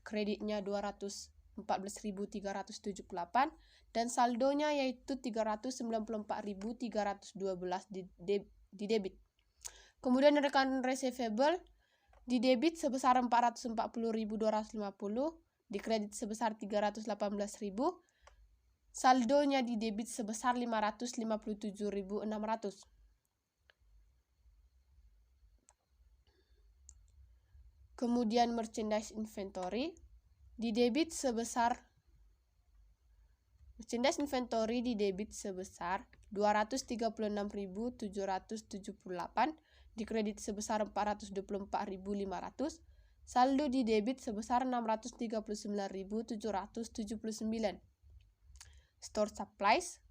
kreditnya 214.378, dan saldonya yaitu 394.312 di debit. Kemudian rekan receivable di debit sebesar 440.250, di kredit sebesar 318.000, saldonya di debit sebesar 557.600. Kemudian merchandise inventory di debit sebesar 236.778, di kredit sebesar 424.500, saldo di debit sebesar 639.779. Store supplies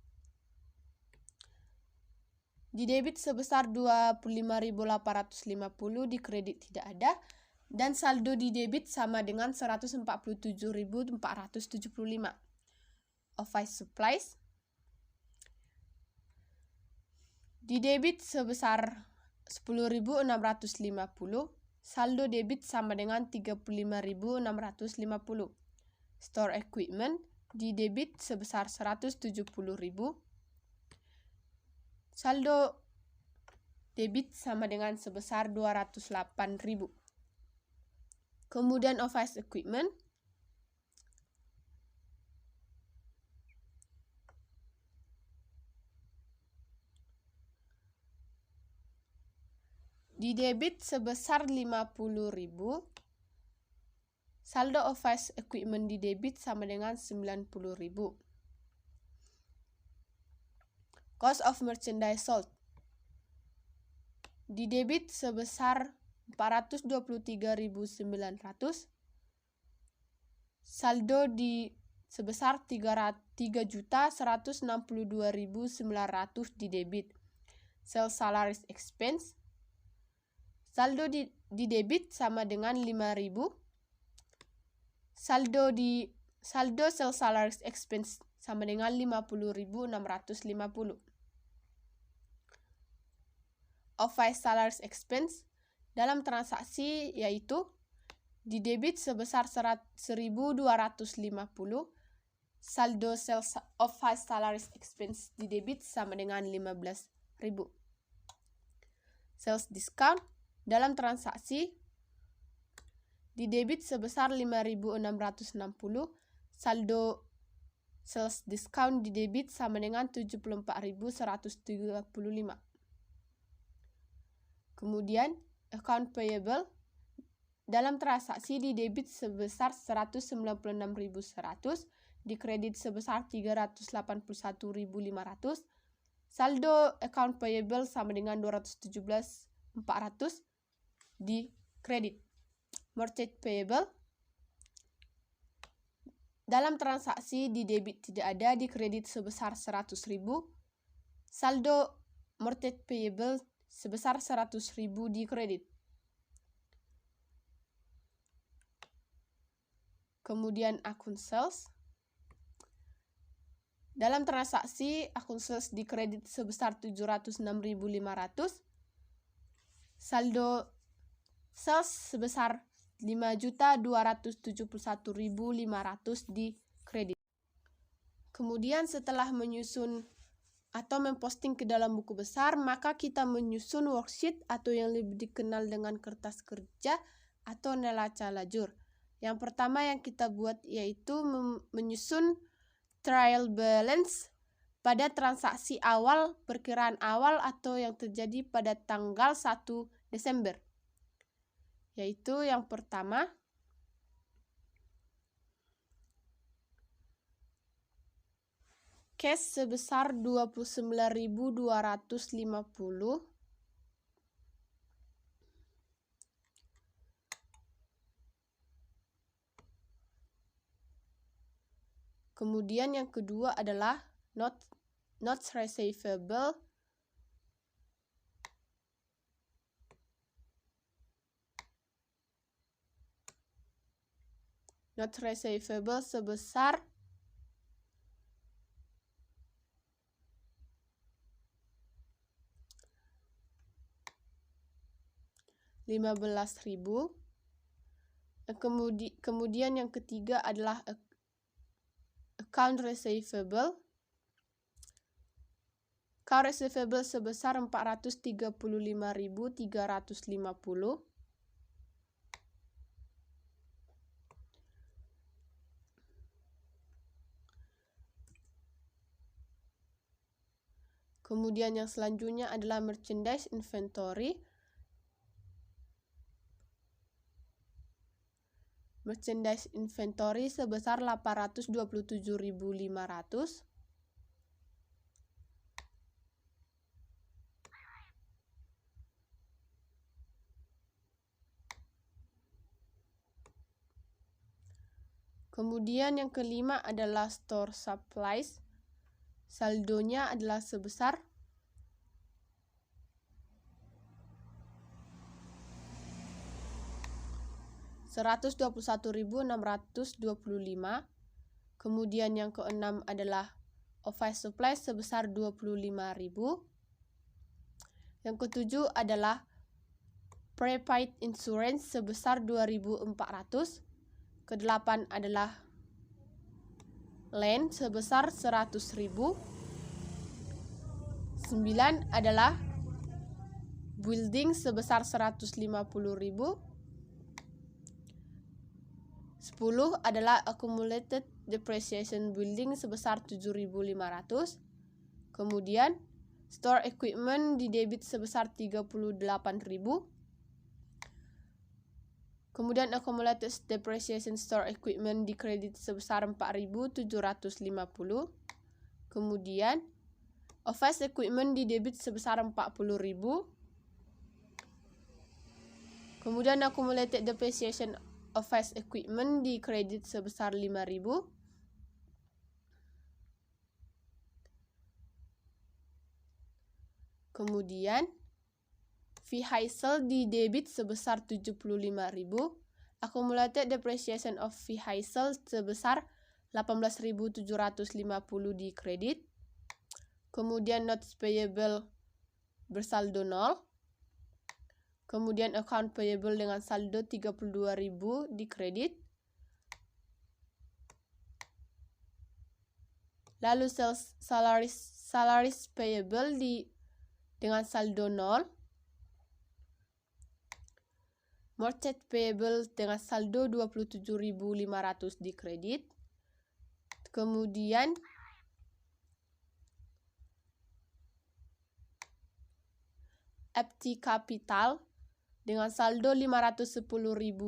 di debit sebesar 25.850, di kredit tidak ada, dan saldo di debit sama dengan 147.475. Office supplies di debit sebesar 10.650, saldo debit sama dengan 35.650. Store equipment di debit sebesar 170.000, saldo debit sama dengan sebesar 208.000. Kemudian office equipment di debit sebesar 50.000, saldo office equipment di debit sama dengan 90.000. Cost of merchandise sold di debit sebesar 423.900, saldo di sebesar 3.162.900 di debit. Sales salaries expense, saldo di debit sama dengan 5.000. Saldo sales salaries expense sama dengan 50.650. Office salaries expense dalam transaksi yaitu di debit sebesar 1.250, saldo sales office salaries expense di debit sama dengan 15.000. Sales discount dalam transaksi di debit sebesar 5.660, saldo sales discount di debit sama dengan 74.135. Kemudian account payable dalam transaksi di debit sebesar 196.100, di kredit sebesar 381.500, saldo account payable sama dengan 217.400 di kredit. Mortgage payable dalam transaksi di debit tidak ada, di kredit sebesar 100.000, saldo mortgage payable sebesar 100.000 di kredit. Kemudian akun sales dalam transaksi akun sales di kredit sebesar 706.500, saldo sales sebesar 5.271.500 di kredit. Kemudian setelah menyusun atau memposting ke dalam buku besar, maka kita menyusun worksheet atau yang lebih dikenal dengan kertas kerja atau neraca lajur. Yang pertama yang kita buat yaitu menyusun trial balance pada transaksi awal, perkiraan awal atau yang terjadi pada tanggal 1 Desember. Yaitu yang pertama, cash sebesar 29.250, kemudian yang kedua adalah notes receivable sebesar 15.000. Kemudian yang ketiga adalah account receivable. Account receivable sebesar 435.350. Kemudian yang selanjutnya adalah merchandise inventory. Merchandise inventory sebesar 827.500. Kemudian yang kelima adalah store supplies. Saldonya adalah sebesar 121.625. Kemudian yang keenam adalah office supplies sebesar 25.000. Yang ketujuh adalah prepaid insurance sebesar 2.400. Kedelapan adalah land sebesar 100.000. 9 adalah building sebesar 150.000. 10 adalah accumulated depreciation building sebesar 7.500. Kemudian store equipment di debit sebesar 38.000. Kemudian accumulated depreciation store equipment di kredit sebesar 4.750. Kemudian office equipment di debit sebesar 40.000. Kemudian accumulated depreciation of fixed equipment di kredit sebesar 5.000. Kemudian vehicle di debit sebesar 75.000. Accumulated depreciation of vehicle sebesar 18.750 di kredit. Kemudian notes payable bersaldo 0. Kemudian account payable dengan saldo 32.000 di kredit. Lalu salaries payable dengan saldo 0. Mortgage payable dengan saldo 27.500 di kredit. Kemudian FT capital dengan saldo 510.000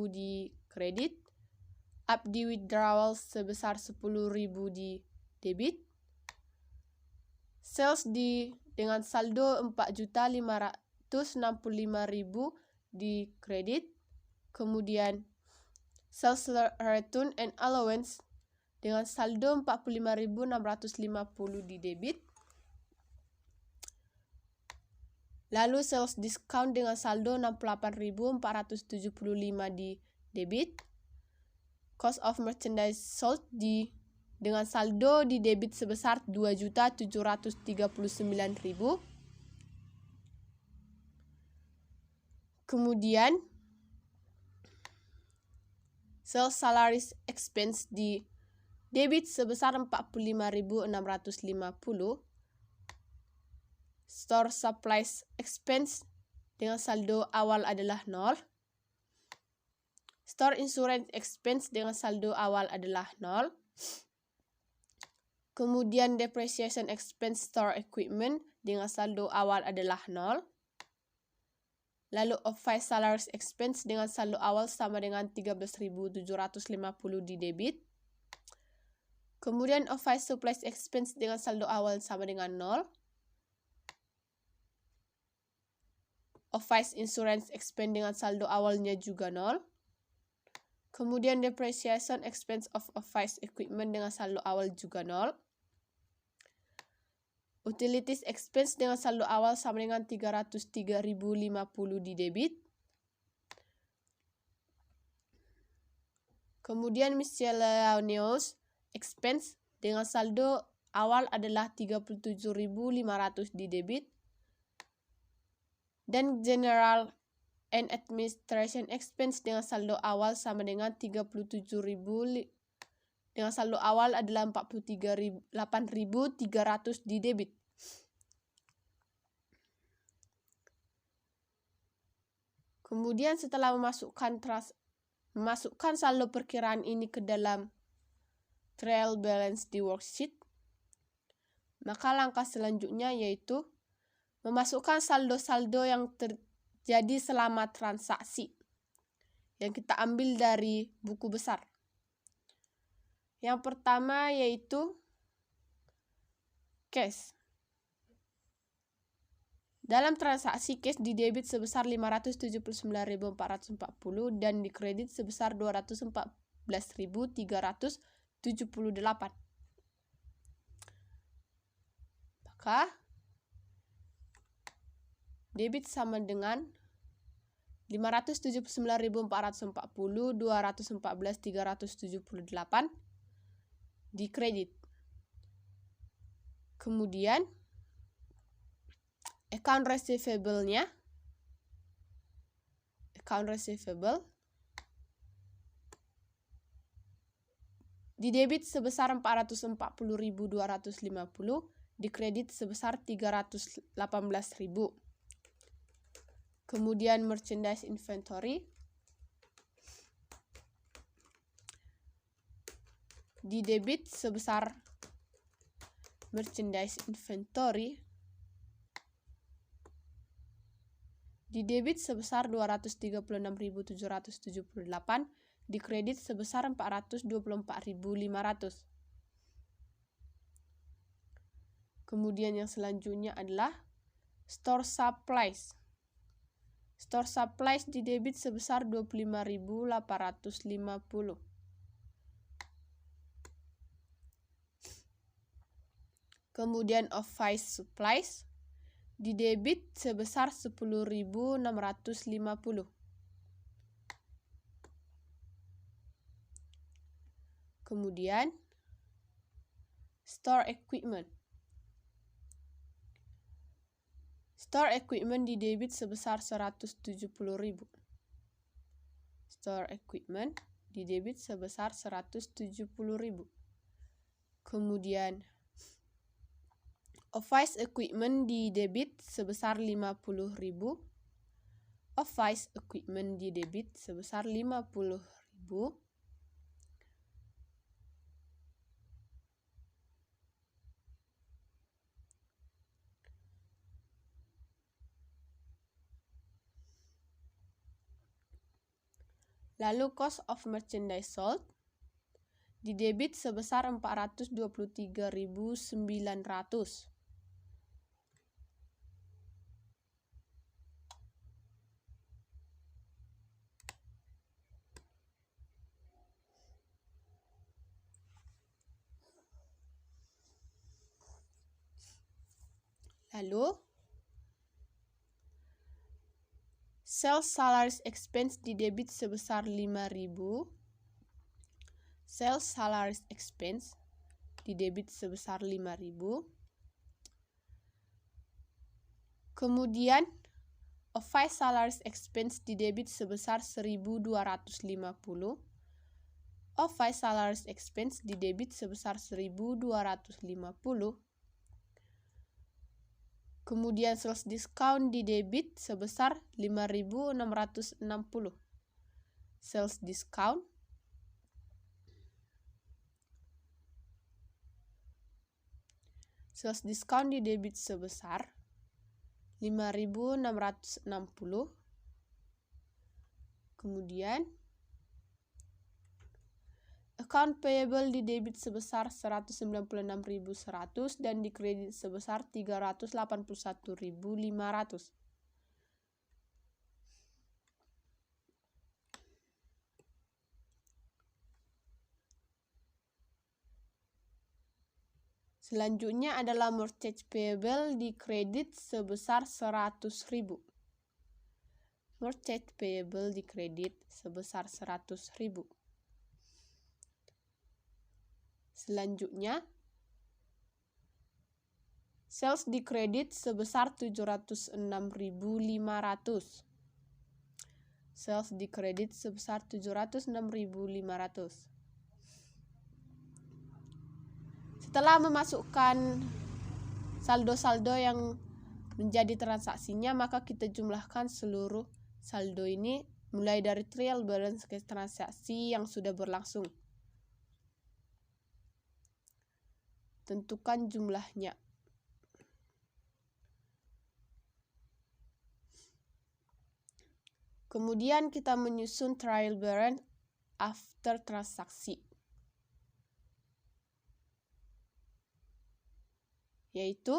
di kredit. FD withdrawal sebesar 10.000 di debit. Sales dengan saldo 4.565.000 di kredit. Kemudian sales return and allowance dengan saldo 45.650 di debit. Lalu sales discount dengan saldo 68.475 di debit. Cost of merchandise sold dengan saldo di debit sebesar 2.739.000. Kemudian sales salaries expense di debit sebesar 45.650. Store supplies expense dengan saldo awal adalah 0. Store insurance expense dengan saldo awal adalah 0. Kemudian depreciation expense store equipment dengan saldo awal adalah 0. Lalu office salaries expense dengan saldo awal sama dengan 13.750 di debit. Kemudian office supplies expense dengan saldo awal sama dengan 0. Office insurance expense dengan saldo awalnya juga 0. Kemudian depreciation expense of office equipment dengan saldo awal juga 0. Utilities expense dengan saldo awal sama dengan 303.050 di debit. Kemudian miscellaneous expense dengan saldo awal adalah 37.500 di debit. Dan general and administration expense dengan saldo awal sama dengan 37.000 dengan saldo awal adalah 48.300 di debit. Kemudian setelah memasukkan saldo perkiraan ini ke dalam trial balance di worksheet, maka langkah selanjutnya yaitu memasukkan saldo-saldo yang terjadi selama transaksi yang kita ambil dari buku besar. Yang pertama yaitu cash. Dalam transaksi cash di debit sebesar 579.440 dan di kredit sebesar 214.378. Maka debit sama dengan 579.440, 214.378 di kredit. Kemudian account receivable di debit sebesar 440.250, di kredit sebesar 318.000. Kemudian merchandise inventory di debit sebesar merchandise inventory di debit sebesar 236.778, di kredit sebesar 424.500. Kemudian yang selanjutnya adalah store supplies Store supplies di debit sebesar 25.850. Kemudian office supplies di debit sebesar 10.650. Kemudian store equipment. Store equipment di debit sebesar 170.000. Store equipment di debit sebesar 170.000. Kemudian office equipment di debit sebesar 50.000. Office equipment di debit sebesar 50.000. Lalu cost of merchandise sold di debit sebesar 423.900. Lalu sales salaries expense di debit sebesar 5.000. Sales salaries expense di debit sebesar 5.000. Kemudian office salaries expense di debit sebesar 1.250. Office salaries expense di debit sebesar 1.250. Kemudian sales discount di debit sebesar 5.660. Sales discount di debit sebesar 5.660. Kemudian account payable di debit sebesar 196.100 dan di kredit sebesar 381.500. Selanjutnya adalah mortgage payable di kredit sebesar 100.000. Mortgage payable di kredit sebesar 100.000. Selanjutnya, sales di kredit sebesar 706.500. Sales di kredit sebesar 706.500. Setelah memasukkan saldo-saldo yang menjadi transaksinya, maka kita jumlahkan seluruh saldo ini mulai dari trial balance ke transaksi yang sudah berlangsung. Tentukan jumlahnya. Kemudian kita menyusun trial balance after transaksi, yaitu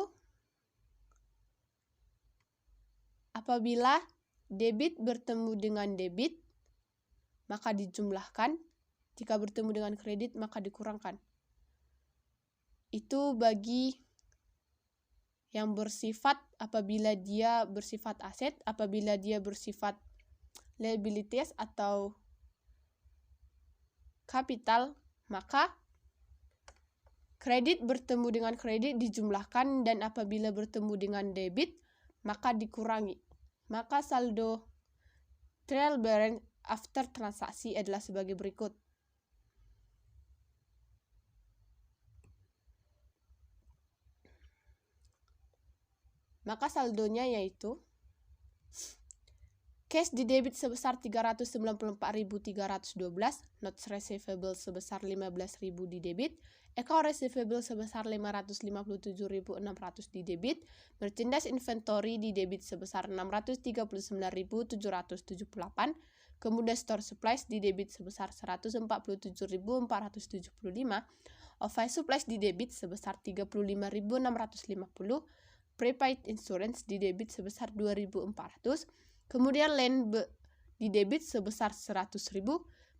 apabila debit bertemu dengan debit maka dijumlahkan, jika bertemu dengan kredit maka dikurangkan. Itu bagi yang bersifat apabila dia bersifat aset, apabila dia bersifat liabilities atau kapital, maka kredit bertemu dengan kredit dijumlahkan, dan apabila bertemu dengan debit maka dikurangi. Maka saldo trial balance after transaksi adalah sebagai berikut. Maka saldonya yaitu cash di debit sebesar 394.312, notes receivable sebesar 15.000 di debit, account receivable sebesar 557.600 di debit, merchandise inventory di debit sebesar 639.778, kemudian store supplies di debit sebesar 147.475, office supplies di debit sebesar 35.650, prepaid insurance di debit sebesar 2.400, Kemudian land di debit sebesar 100.000,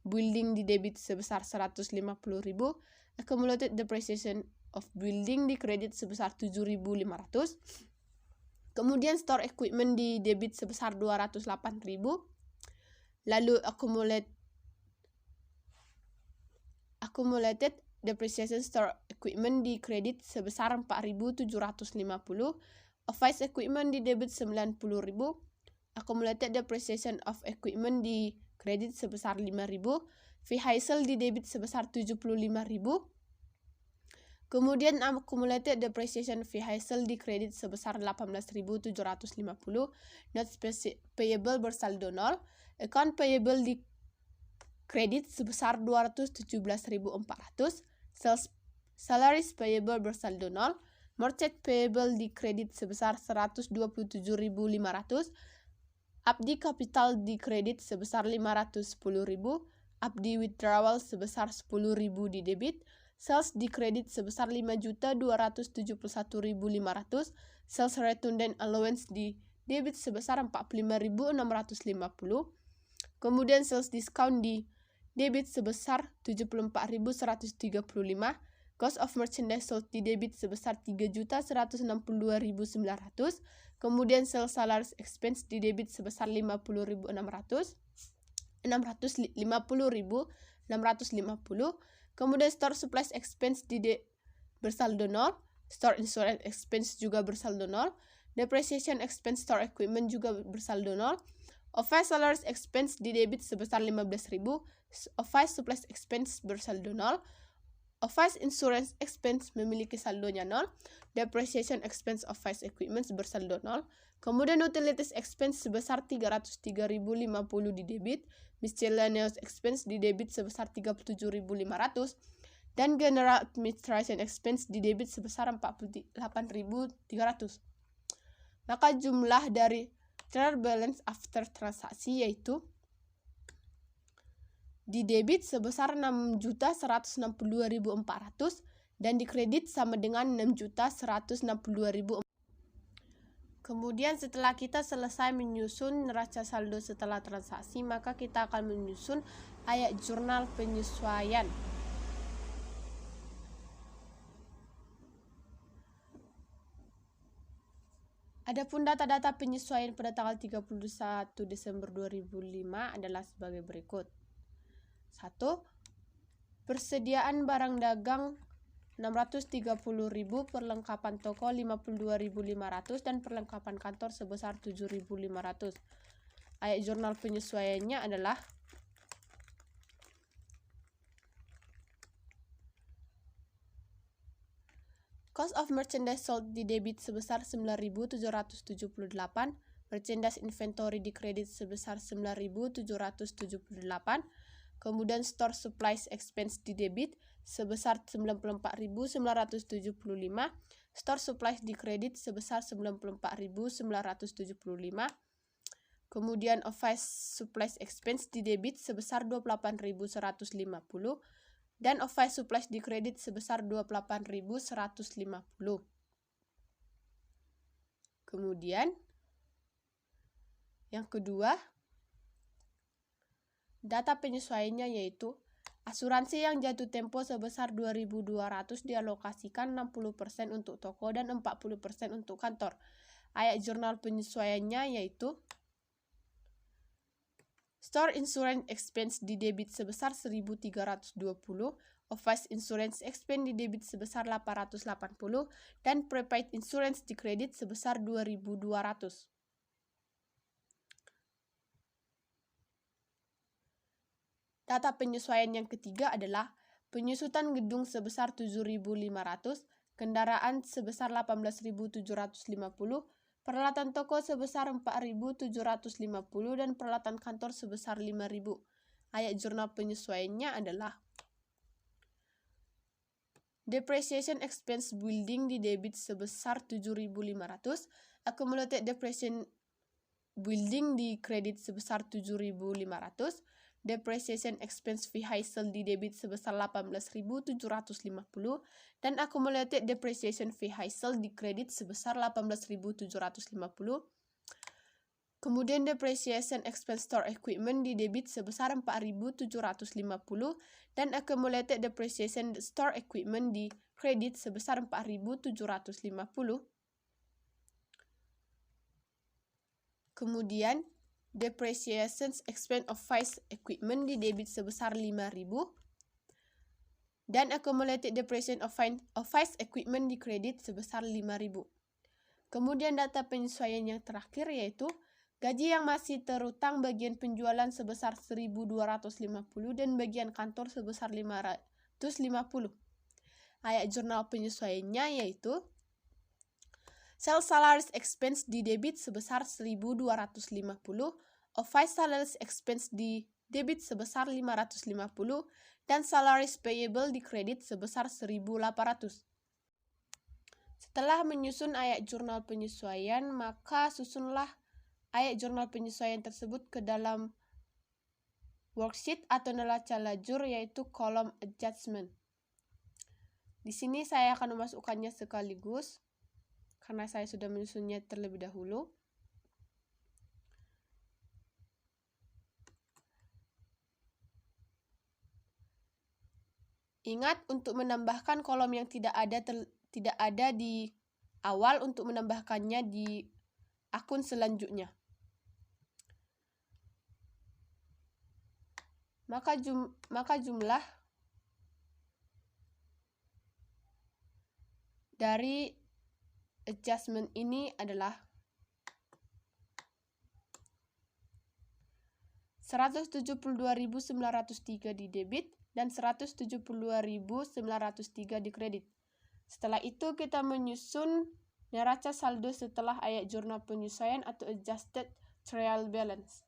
building di debit sebesar 150.000, accumulated depreciation of building di kredit sebesar 7.500, kemudian store equipment di debit sebesar 208.000, lalu accumulated depreciation store equipment di kredit sebesar 4.750, office equipment di debit 90.000, accumulated depreciation of equipment di kredit sebesar 5.000, vehicle di debit sebesar 75.000, kemudian accumulated depreciation vehicle di kredit sebesar 18.750, notes payable bersaldo 0, account payable di kredit sebesar 217.400, salaries payable bersaldo 0, merchant payable di kredit sebesar 127.500, abdi capital di kredit sebesar 510.000, abdi withdrawal sebesar 10.000 di debit, sales di kredit sebesar 5.271.500, sales redundant allowance di debit sebesar 45.650, kemudian sales discount di debit sebesar 74.135, cost of merchandise sold di debit sebesar 3.162.900, kemudian sales salaries expense di debit sebesar 50.650, kemudian store supplies expense di bersaldo 0, store insurance expense juga bersaldo 0, depreciation expense store equipment juga bersaldo 0, office salaries expense di debit sebesar 15.000, office supplies expense bersaldo 0, office insurance expense memiliki saldonya 0, depreciation expense office equipment bersaldo 0, kemudian utilities expense sebesar 303.050 di debit, miscellaneous expense di debit sebesar 37.500, dan general administration expense di debit sebesar 48.300. Maka jumlah dari trial balance after transaksi yaitu di debit sebesar 6.162.400 dan di kredit sama dengan 6.162.000. Kemudian setelah kita selesai menyusun neraca saldo setelah transaksi, maka kita akan menyusun ayat jurnal penyesuaian. Adapun data-data penyesuaian pada tanggal 31 Desember 2005 adalah sebagai berikut. 1. Persediaan barang dagang 630.000, perlengkapan toko 52.500, dan perlengkapan kantor sebesar 7.500. Ayat jurnal penyesuaiannya adalah cost of merchandise sold di debit sebesar 9.778, merchandise inventory di kredit sebesar 9.778, kemudian store supplies expense di debit sebesar 94.975, store supplies di kredit sebesar 94.975, kemudian office supplies expense di debit sebesar 28.150, dan office supplies di kredit sebesar 28.150. Kemudian yang kedua, data penyesuaiannya yaitu asuransi yang jatuh tempo sebesar 2.200 dialokasikan 60% untuk toko dan 40% untuk kantor. Ayat jurnal penyesuaiannya yaitu store insurance expense di debit sebesar 1.320, office insurance expense di debit sebesar 880, dan prepaid insurance di kredit sebesar 2.200. Data penyesuaian yang ketiga adalah penyusutan gedung sebesar 7.500, kendaraan sebesar 18.750, peralatan toko sebesar 4.750, dan peralatan kantor sebesar 5.000. Ayat jurnal penyesuaiannya adalah depreciation expense building di debit sebesar 7.500, accumulated depreciation building di kredit sebesar 7.500, depreciation expense vehicle di debit sebesar 18.750, dan accumulated depreciation vehicle di kredit sebesar 18.750. Kemudian depreciation expense store equipment di debit sebesar 4.750 dan accumulated depreciation store equipment di kredit sebesar 4.750. Kemudian depreciation expense of fixed equipment di debit sebesar 5.000 dan accumulated depreciation of fixed equipment di kredit sebesar 5.000. Kemudian data penyesuaian yang terakhir yaitu gaji yang masih terutang bagian penjualan sebesar 1.250 dan bagian kantor sebesar 550. Ayat jurnal penyesuaiannya yaitu sales salaries expense di debit sebesar 1.250, office salaries expense di debit sebesar 550, dan salaries payable di kredit sebesar 1.800. Setelah menyusun ayat jurnal penyesuaian, maka susunlah ayat jurnal penyesuaian tersebut ke dalam worksheet atau neraca lajur yaitu kolom adjustment. Di sini saya akan memasukkannya sekaligus karena saya sudah menyusunnya terlebih dahulu. Ingat untuk menambahkan kolom yang tidak ada di awal untuk menambahkannya di akun selanjutnya. Maka jumlah dari adjustment ini adalah 172.903 di debit dan 172.903 di kredit. Setelah itu kita menyusun neraca saldo setelah ayat jurnal penyesuaian atau adjusted trial balance.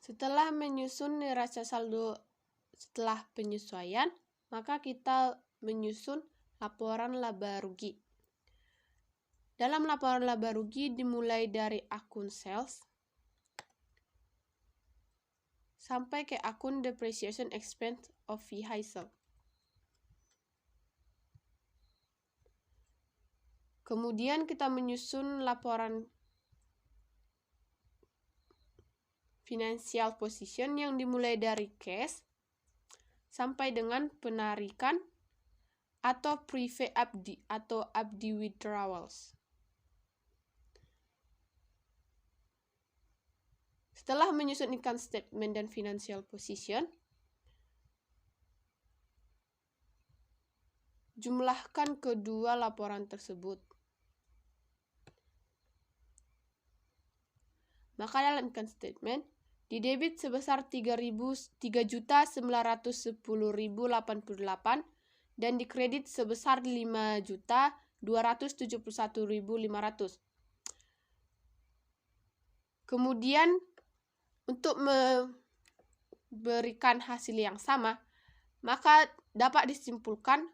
Setelah menyusun neraca saldo setelah penyesuaian, maka kita menyusun laporan laba rugi. Dalam laporan laba rugi dimulai dari akun sales sampai ke akun depreciation expense of vehicle. Kemudian kita menyusun laporan financial position yang dimulai dari cash sampai dengan penarikan atau private abdi atau abdi withdrawals. Setelah menyusun income statement dan financial position, jumlahkan kedua laporan tersebut. Maka dalam income statement, di debit sebesar 3.910.088 dan di kredit sebesar 5.271.500. Kemudian untuk memberikan hasil yang sama, maka dapat disimpulkan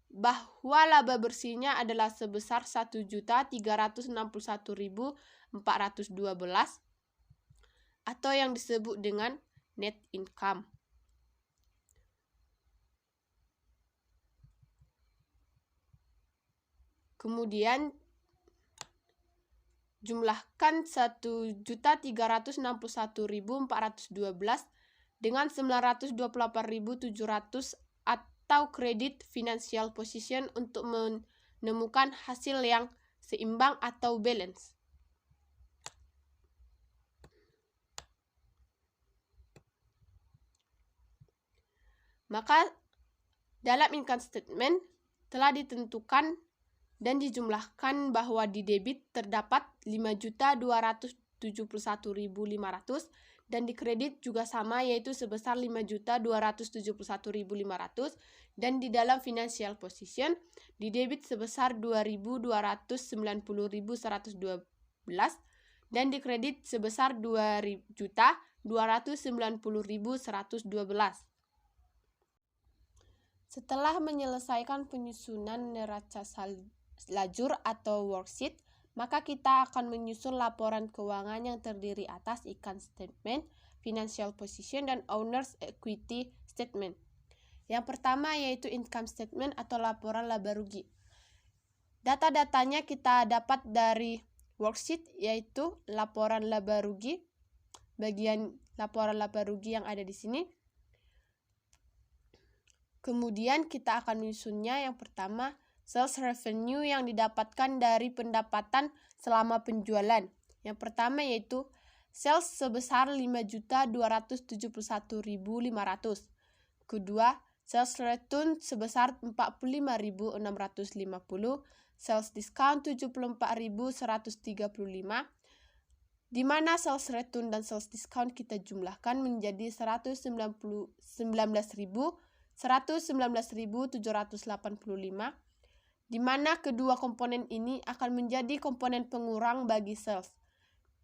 bahwa laba bersihnya adalah sebesar 1.361.412 atau yang disebut dengan net income. Kemudian jumlahkan 1.361.412 dengan 928.700 atau kredit financial position untuk menemukan hasil yang seimbang atau balance. Maka dalam income statement telah ditentukan dan dijumlahkan bahwa di debit terdapat 5.271.500 dan di kredit juga sama yaitu sebesar 5.271.500 dan di dalam financial position di debit sebesar 2.290.112 dan di kredit sebesar 2.290.112. Setelah menyelesaikan penyusunan neraca lajur atau worksheet, maka kita akan menyusun laporan keuangan yang terdiri atas income statement, financial position, dan owner's equity statement. Yang pertama yaitu income statement atau laporan laba rugi. Data-datanya kita dapat dari worksheet, yaitu laporan laba rugi, bagian laporan laba rugi yang ada di sini. Kemudian kita akan menyusunnya. Yang pertama, sales revenue yang didapatkan dari pendapatan selama penjualan. Yang pertama yaitu sales sebesar 5.271.500. Kedua, sales return sebesar 45.650, sales discount 74.135, di mana sales return dan sales discount kita jumlahkan menjadi 119.785, di mana kedua komponen ini akan menjadi komponen pengurang bagi sales.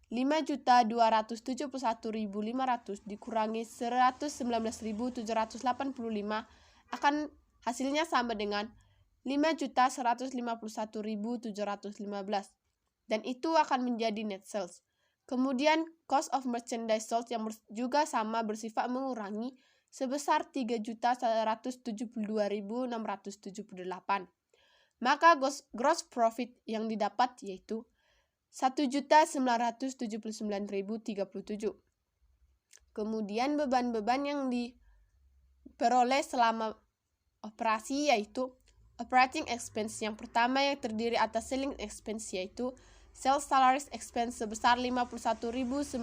5.271.500 dikurangi 119.785 akan hasilnya sama dengan 5.151.715, dan itu akan menjadi net sales. Kemudian cost of merchandise sold yang juga sama bersifat mengurangi sebesar 3.172.678. Maka gross profit yang didapat yaitu 1.979.037. Kemudian beban-beban yang diperoleh selama operasi yaitu operating expense. Yang pertama yang terdiri atas selling expense yaitu sales salaries expense sebesar 51.900,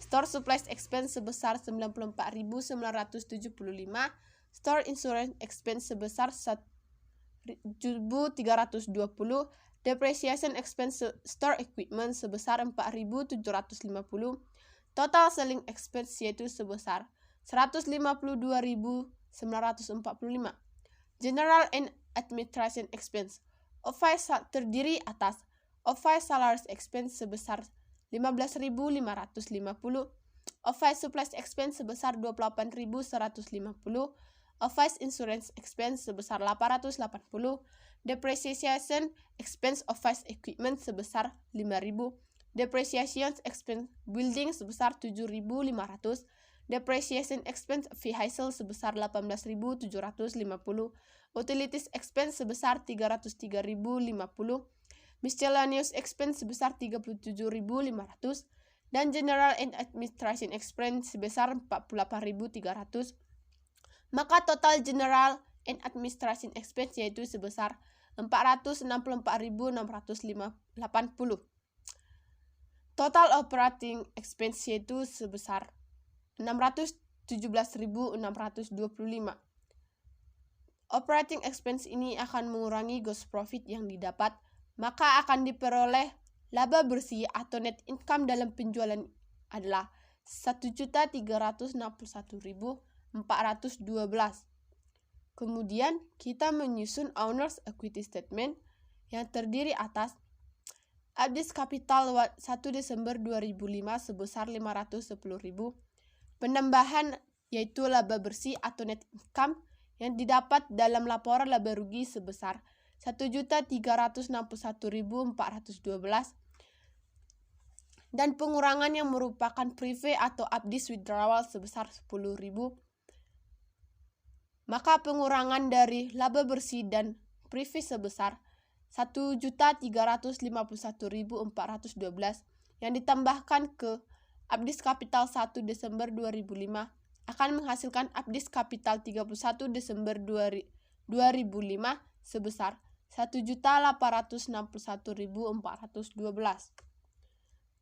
store supplies expense sebesar 94.975, store insurance expense sebesar 1.320, depreciation expense store equipment sebesar 4.750, total selling expense yaitu sebesar 152.945, general and administration expense terdiri atas office salaries expense sebesar 15.550, office supplies expense sebesar 28.150, office insurance expense sebesar 880, depreciation expense office equipment sebesar 5.000, depreciation expense building sebesar 7.500, depreciation expense vehicle sebesar 18.750, utilities expense sebesar 303.050, miscellaneous expense sebesar 37.500, dan general and administration expense sebesar 48.300. Maka total general and administration expense yaitu sebesar 464.680. Total operating expense yaitu sebesar 617.625. Operating expense ini akan mengurangi gross profit yang didapat, maka akan diperoleh laba bersih atau net income dalam penjualan adalah 1.361.412. Kemudian kita menyusun Owner's Equity Statement yang terdiri atas Abdis Capital 1 Desember 2005 sebesar 510.000, penambahan yaitu laba bersih atau net income yang didapat dalam laporan laba rugi sebesar 1.361.412, dan pengurangan yang merupakan prive atau Abdis withdrawal sebesar 10.000. Maka pengurangan dari laba bersih dan prive sebesar 1.351.412 yang ditambahkan ke Abdis Capital 1 Desember 2005 akan menghasilkan Abdis Capital 31 Desember 2005 sebesar 1.861.412.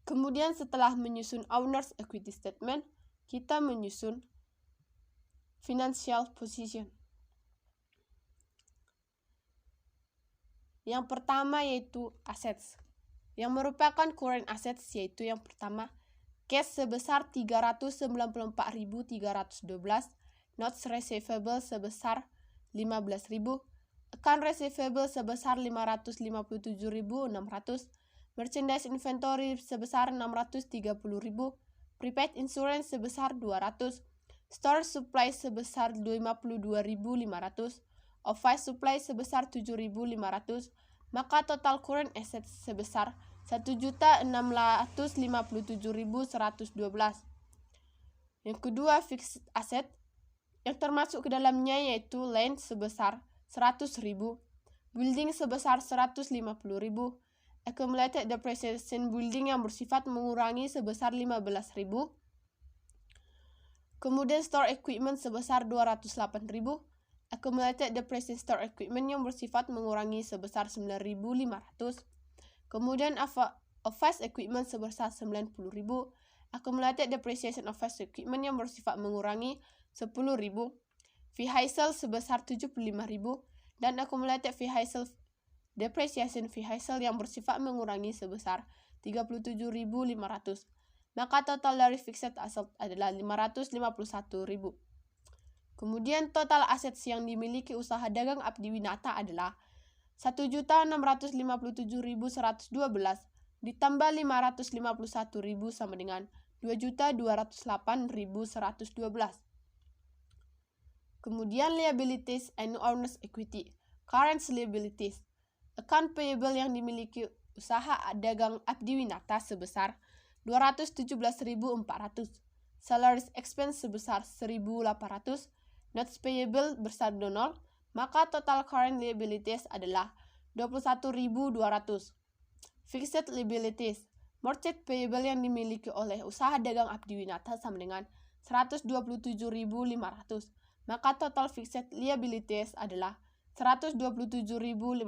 Kemudian setelah menyusun Owner's Equity Statement, kita menyusun Financial Position. Yang pertama yaitu assets, yang merupakan current assets yaitu yang pertama cash sebesar 394.312, notes receivable sebesar 15.000, account receivable sebesar 557.600, merchandise inventory sebesar 630.000, prepaid insurance sebesar 200, store supply sebesar 52.500, office supply sebesar 7.500, maka total current assets sebesar 1.657.112. Yang kedua, fixed asset yang termasuk ke dalamnya yaitu land sebesar 100.000, building sebesar 150.000, Accumulated depreciation building yang bersifat mengurangi sebesar 15.000. Kemudian store equipment sebesar 208.000. Accumulated depreciation store equipment yang bersifat mengurangi sebesar 9.500. Kemudian office equipment sebesar 90.000. Accumulated depreciation office equipment yang bersifat mengurangi 10.000. Vehicle sebesar 75.000 dan accumulated vehicle depreciation vehicle yang bersifat mengurangi sebesar 37.500. Maka total dari fixed asset adalah 551.000. Kemudian total aset yang dimiliki usaha dagang Abdi Winata adalah 1.657.112 ditambah 551.000 sama dengan 2.208.112. Kemudian liabilities and owner's equity. Current liabilities. Account payable yang dimiliki usaha dagang Abdi Winata sebesar 217.400. Salaries expense sebesar 1.800. Notes payable bersaldo 0. Maka total current liabilities adalah 21.200. Fixed liabilities. Mortgage payable yang dimiliki oleh usaha dagang Abdi Winata sama dengan 127.500. Maka total fixed liabilities adalah 127.500.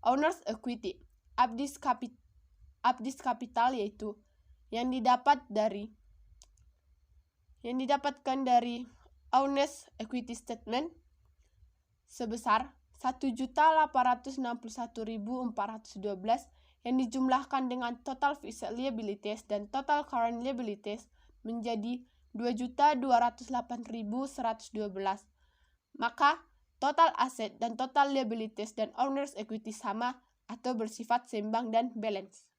Owner's equity. Abdi's capital yaitu yang didapatkan dari owner's equity statement sebesar 1.861.412 yang dijumlahkan dengan total fixed liabilities dan total current liabilities menjadi 2.208.112. Maka total aset dan total liabilities dan owner's equity sama atau bersifat seimbang dan balance.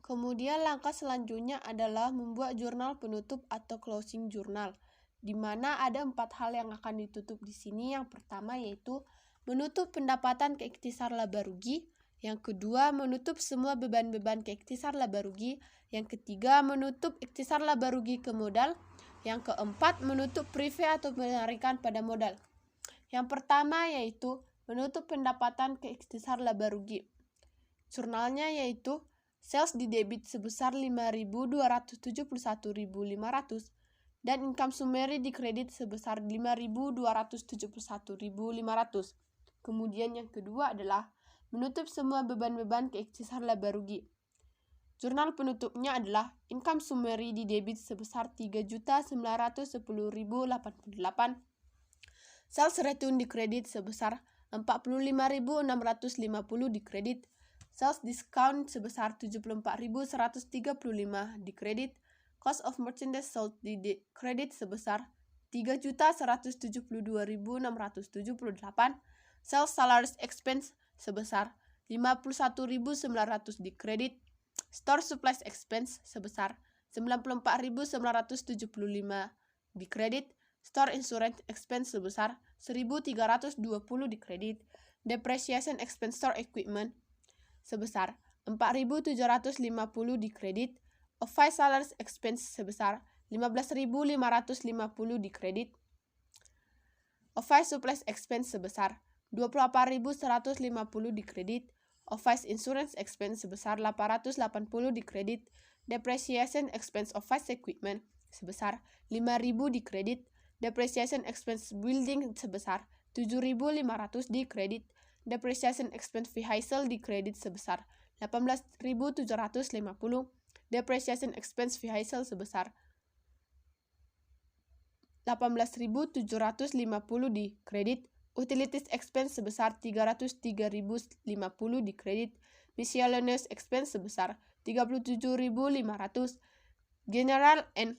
Kemudian langkah selanjutnya adalah membuat jurnal penutup atau closing journal, di mana ada 4 hal yang akan ditutup di sini. Yang pertama yaitu menutup pendapatan ke ikhtisar laba rugi, yang kedua menutup semua beban-beban ke ikhtisar laba rugi, yang ketiga menutup ikhtisar laba rugi ke modal, yang keempat menutup prive atau penarikan pada modal. Yang pertama yaitu menutup pendapatan ke ikhtisar laba rugi. Jurnalnya yaitu sales di debit sebesar 5.271.500 dan income summary di kredit sebesar 5.271.500. Kemudian yang kedua adalah menutup semua beban-beban ke ikhtisar laba rugi. Jurnal penutupnya adalah income summary di debit sebesar 3.910.088. Sales return di kredit sebesar 45.650 di kredit. Sales discount sebesar 74.135 di kredit. Cost of merchandise sold di kredit sebesar 3.172.678. Sales salaries expense sebesar 51.900 di kredit. Store supplies expense sebesar 94.975 di kredit. Store insurance expense sebesar 1.320 di kredit. Depreciation expense store equipment sebesar 4.750 di kredit. Office salaries expense sebesar 15.550 di kredit. Office supplies expense sebesar 24.150 di kredit. Office insurance expense sebesar 880 di kredit. Depreciation expense office equipment sebesar 5.000 di kredit. Depreciation expense building sebesar 7.500 di kredit. Depreciation expense vehicle di kredit sebesar 18.750. Depreciation expense vehicle sebesar 18.750 di kredit. Utilities expense sebesar 303.050 di kredit. Miscellaneous expense sebesar 37.500. General and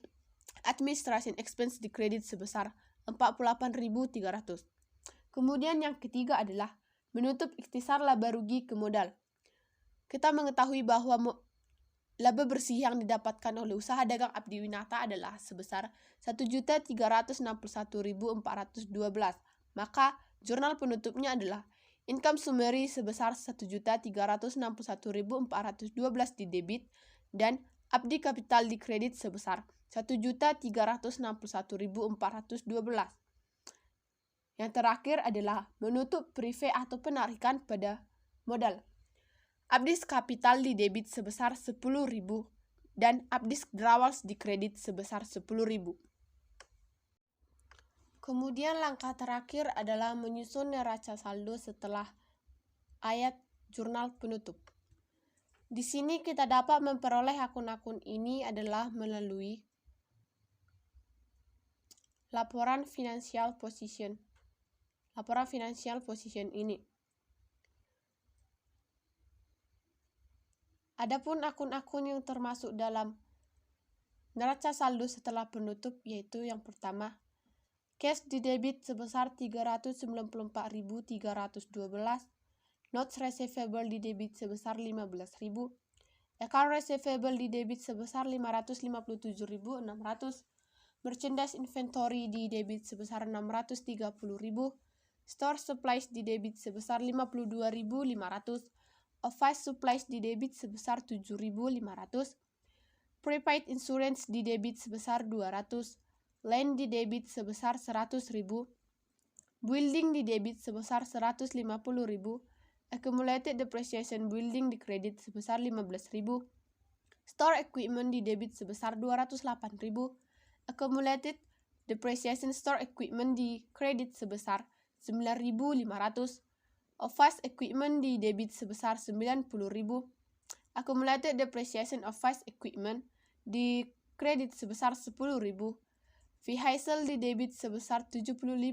administration expense di kredit sebesar 48.300. Kemudian yang ketiga adalah menutup ikhtisar laba rugi ke modal. Kita mengetahui bahwa laba bersih yang didapatkan oleh usaha dagang Abdi Winata adalah sebesar 1.361.412. Maka jurnal penutupnya adalah income summary sebesar 1.361.412 di debit dan Abdi capital di kredit sebesar 1.361.412. Yang terakhir adalah menutup prive atau penarikan pada Modal. Abdis kapital di debit sebesar 10.000 dan abdis drawals di kredit sebesar 10.000. Kemudian langkah terakhir adalah menyusun neraca saldo setelah ayat jurnal penutup. Di sini kita dapat memperoleh akun-akun ini adalah melalui laporan financial position. Laporan financial position ini. Adapun akun-akun yang termasuk dalam neraca saldo setelah penutup yaitu yang pertama, cash di debit sebesar 394.312, notes receivable di debit sebesar 15.000, account receivable di debit sebesar 557.600, merchandise inventory di debit sebesar 630.000, store supplies di debit sebesar 52.500, office supplies di debit sebesar 7.500, prepaid insurance di debit sebesar 200, land di debit sebesar 100.000, building di debit sebesar 150.000, accumulated depreciation building di kredit sebesar 15.000, store equipment di debit sebesar 208.000, accumulated depreciation store equipment di kredit sebesar 9.500, office equipment di debit sebesar 90.000, accumulated depreciation office equipment di kredit sebesar 10.000, vehicle di debit sebesar 75.000,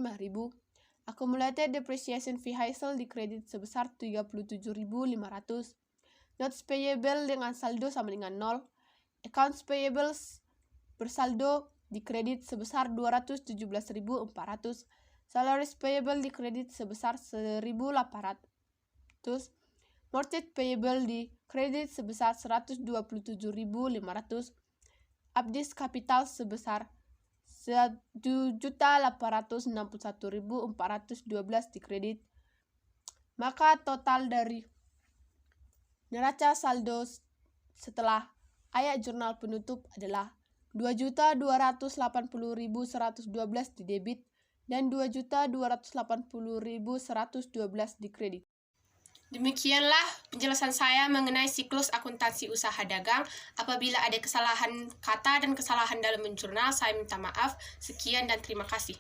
accumulated depreciation vehicle di kredit sebesar 37.500, notes payable dengan saldo sama dengan 0, accounts payables bersaldo di kredit sebesar 217.400, salaries payable di kredit sebesar 1.800, mortgage payable di kredit sebesar 127.500, abdis kapital sebesar 1.861.412 di kredit. Maka total dari neraca saldo setelah ayat jurnal penutup adalah 2.280.112 di debit dan 2.280.112 di kredit. Demikianlah penjelasan saya mengenai siklus akuntansi usaha dagang. Apabila ada kesalahan kata dan kesalahan dalam menjurnal, saya minta maaf. Sekian dan terima kasih.